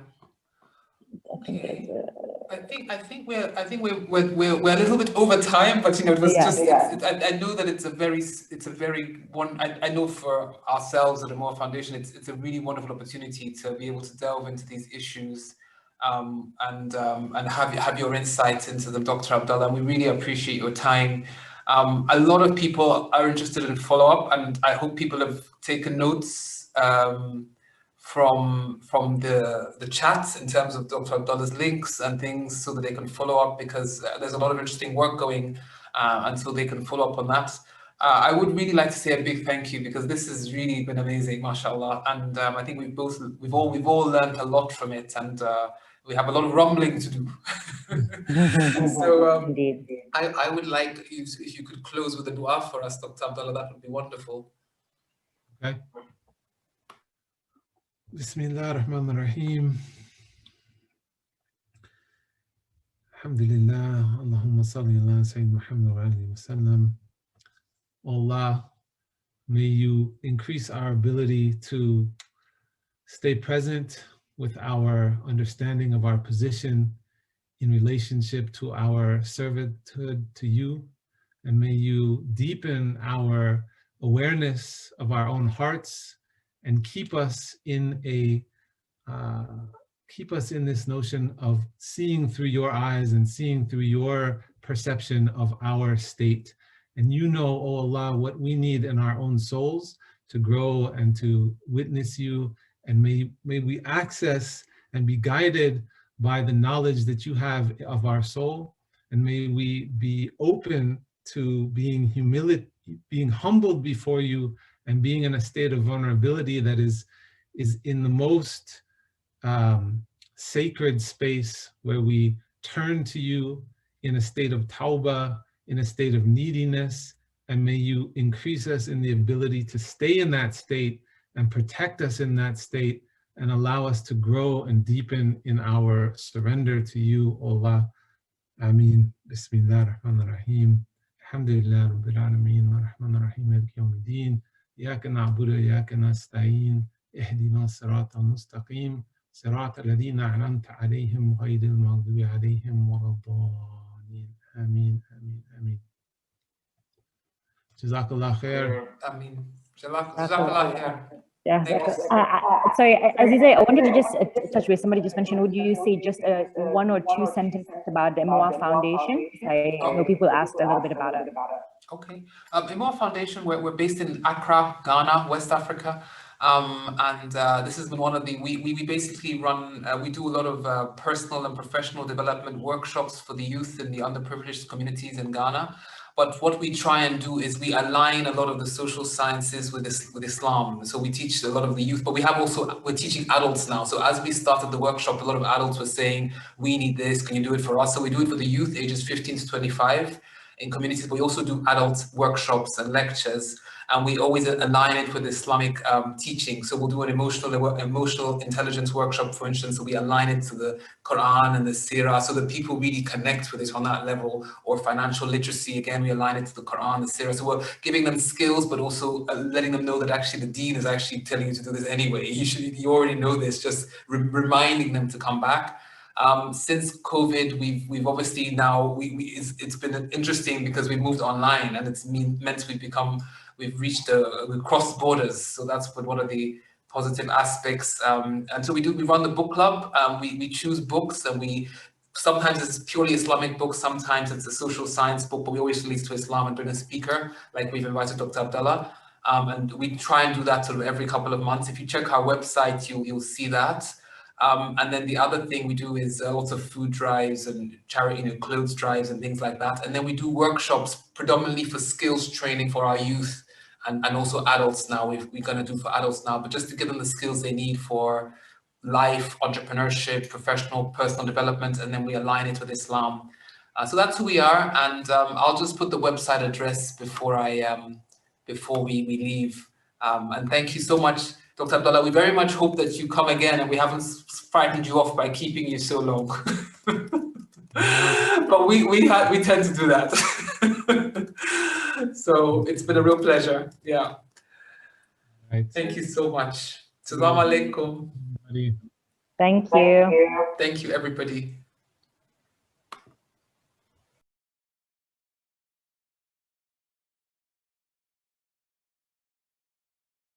I think Okay. there's I think we're a little bit over time, but you know, it was Yeah, just yeah. I know that it's a very one. I know for ourselves at the More Foundation, it's a really wonderful opportunity to be able to delve into these issues, and have your insights into them, Dr. Abdallah. And we really appreciate your time. A lot of people are interested in follow up, and I hope people have taken notes. From the chat in terms of Dr. Abdallah's links and things so that they can follow up, because there's a lot of interesting work going, and so they can follow up on that. I would really like to say a big thank you, because this has really been amazing, mashallah, and I think we've all learned a lot from it, and we have a lot of rumbling to do. So Indeed. I would like if you could close with a dua for us, Dr. Abdallah, that would be wonderful. Okay. Bismillah ar-Rahman ar-Rahim. Alhamdulillah. Allahumma salli ala Sayyidina Muhammad wa alihi wa sallam. Allah, may you increase our ability to stay present with our understanding of our position in relationship to our servanthood to you, and may you deepen our awareness of our own hearts and keep us in this notion of seeing through your eyes and seeing through your perception of our state. And you know, O Allah, what we need in our own souls to grow and to witness you. And may we access and be guided by the knowledge that you have of our soul. And may we be open to being humbled before you, and being in a state of vulnerability that is in the most sacred space, where we turn to you in a state of tawbah, in a state of neediness. And may you increase us in the ability to stay in that state and protect us in that state, and allow us to grow and deepen in our surrender to you, O Allah. Ameen. Bismillah ar-Rahman ar-Rahim. Alhamdulillah Rabbil Alameen. Ar-Rahman ar-Rahim. Maliki yawmiddin. إياك نعبد وإياك نستعين اهدنا الصراط المستقيم صراط الذين أنعمت عليهم غير المغضوب عليهم ولا الضالين آمين آمين آمين. Jazakallah khair. Ameen. Jazakallah khair. Yeah. Sorry, Aziza, I wanted to just touch base. Somebody just mentioned, would you say just one or two sentences about the Moa Foundation? I know people asked a little bit about it. Okay. Moa Foundation, we're based in Accra, Ghana, West Africa. And this has been one of the, we basically run, we do a lot of personal and professional development workshops for the youth in the underprivileged communities in Ghana. But what we try and do is we align a lot of the social sciences with Islam. So we teach a lot of the youth, but we're teaching adults now. So as we started the workshop, a lot of adults were saying, we need this, can you do it for us? So we do it for the youth ages 15 to 25 in communities, but we also do adult workshops and lectures. And we always align it with Islamic teaching. So we'll do an emotional intelligence workshop, for instance. So we align it to the Quran and the Sirah, so that people really connect with it on that level. Or financial literacy, again, we align it to the Quran, the Sirah. So we're giving them skills, but also letting them know that actually the Deen is actually telling you to do this anyway. You already know this, just reminding them to come back. Since COVID, we've obviously now, it's been interesting because we've moved online, and it's meant we've crossed borders. So that's one of the positive aspects. And so we run the book club. We choose books, and sometimes it's purely Islamic books, sometimes it's a social science book, but we always release to Islam and bring a speaker, like we've invited Dr. Abdallah. And we try and do that sort of every couple of months. If you check our website, you'll see that. And then the other thing we do is lots of food drives and charity, clothes drives and things like that. And then we do workshops predominantly for skills training for our youth and also adults now. We're going to do for adults now, but just to give them the skills they need for life, entrepreneurship, professional, personal development, and then we align it with Islam. So that's who we are. And I'll just put the website address before we leave. And thank you so much, Dr. Abdallah. We very much hope that you come again, and we haven't frightened you off by keeping you so long. But we tend to do that. So it's been a real pleasure. Yeah. Right. Thank you so much. Assalamu alaikum. Thank you. Thank you, everybody.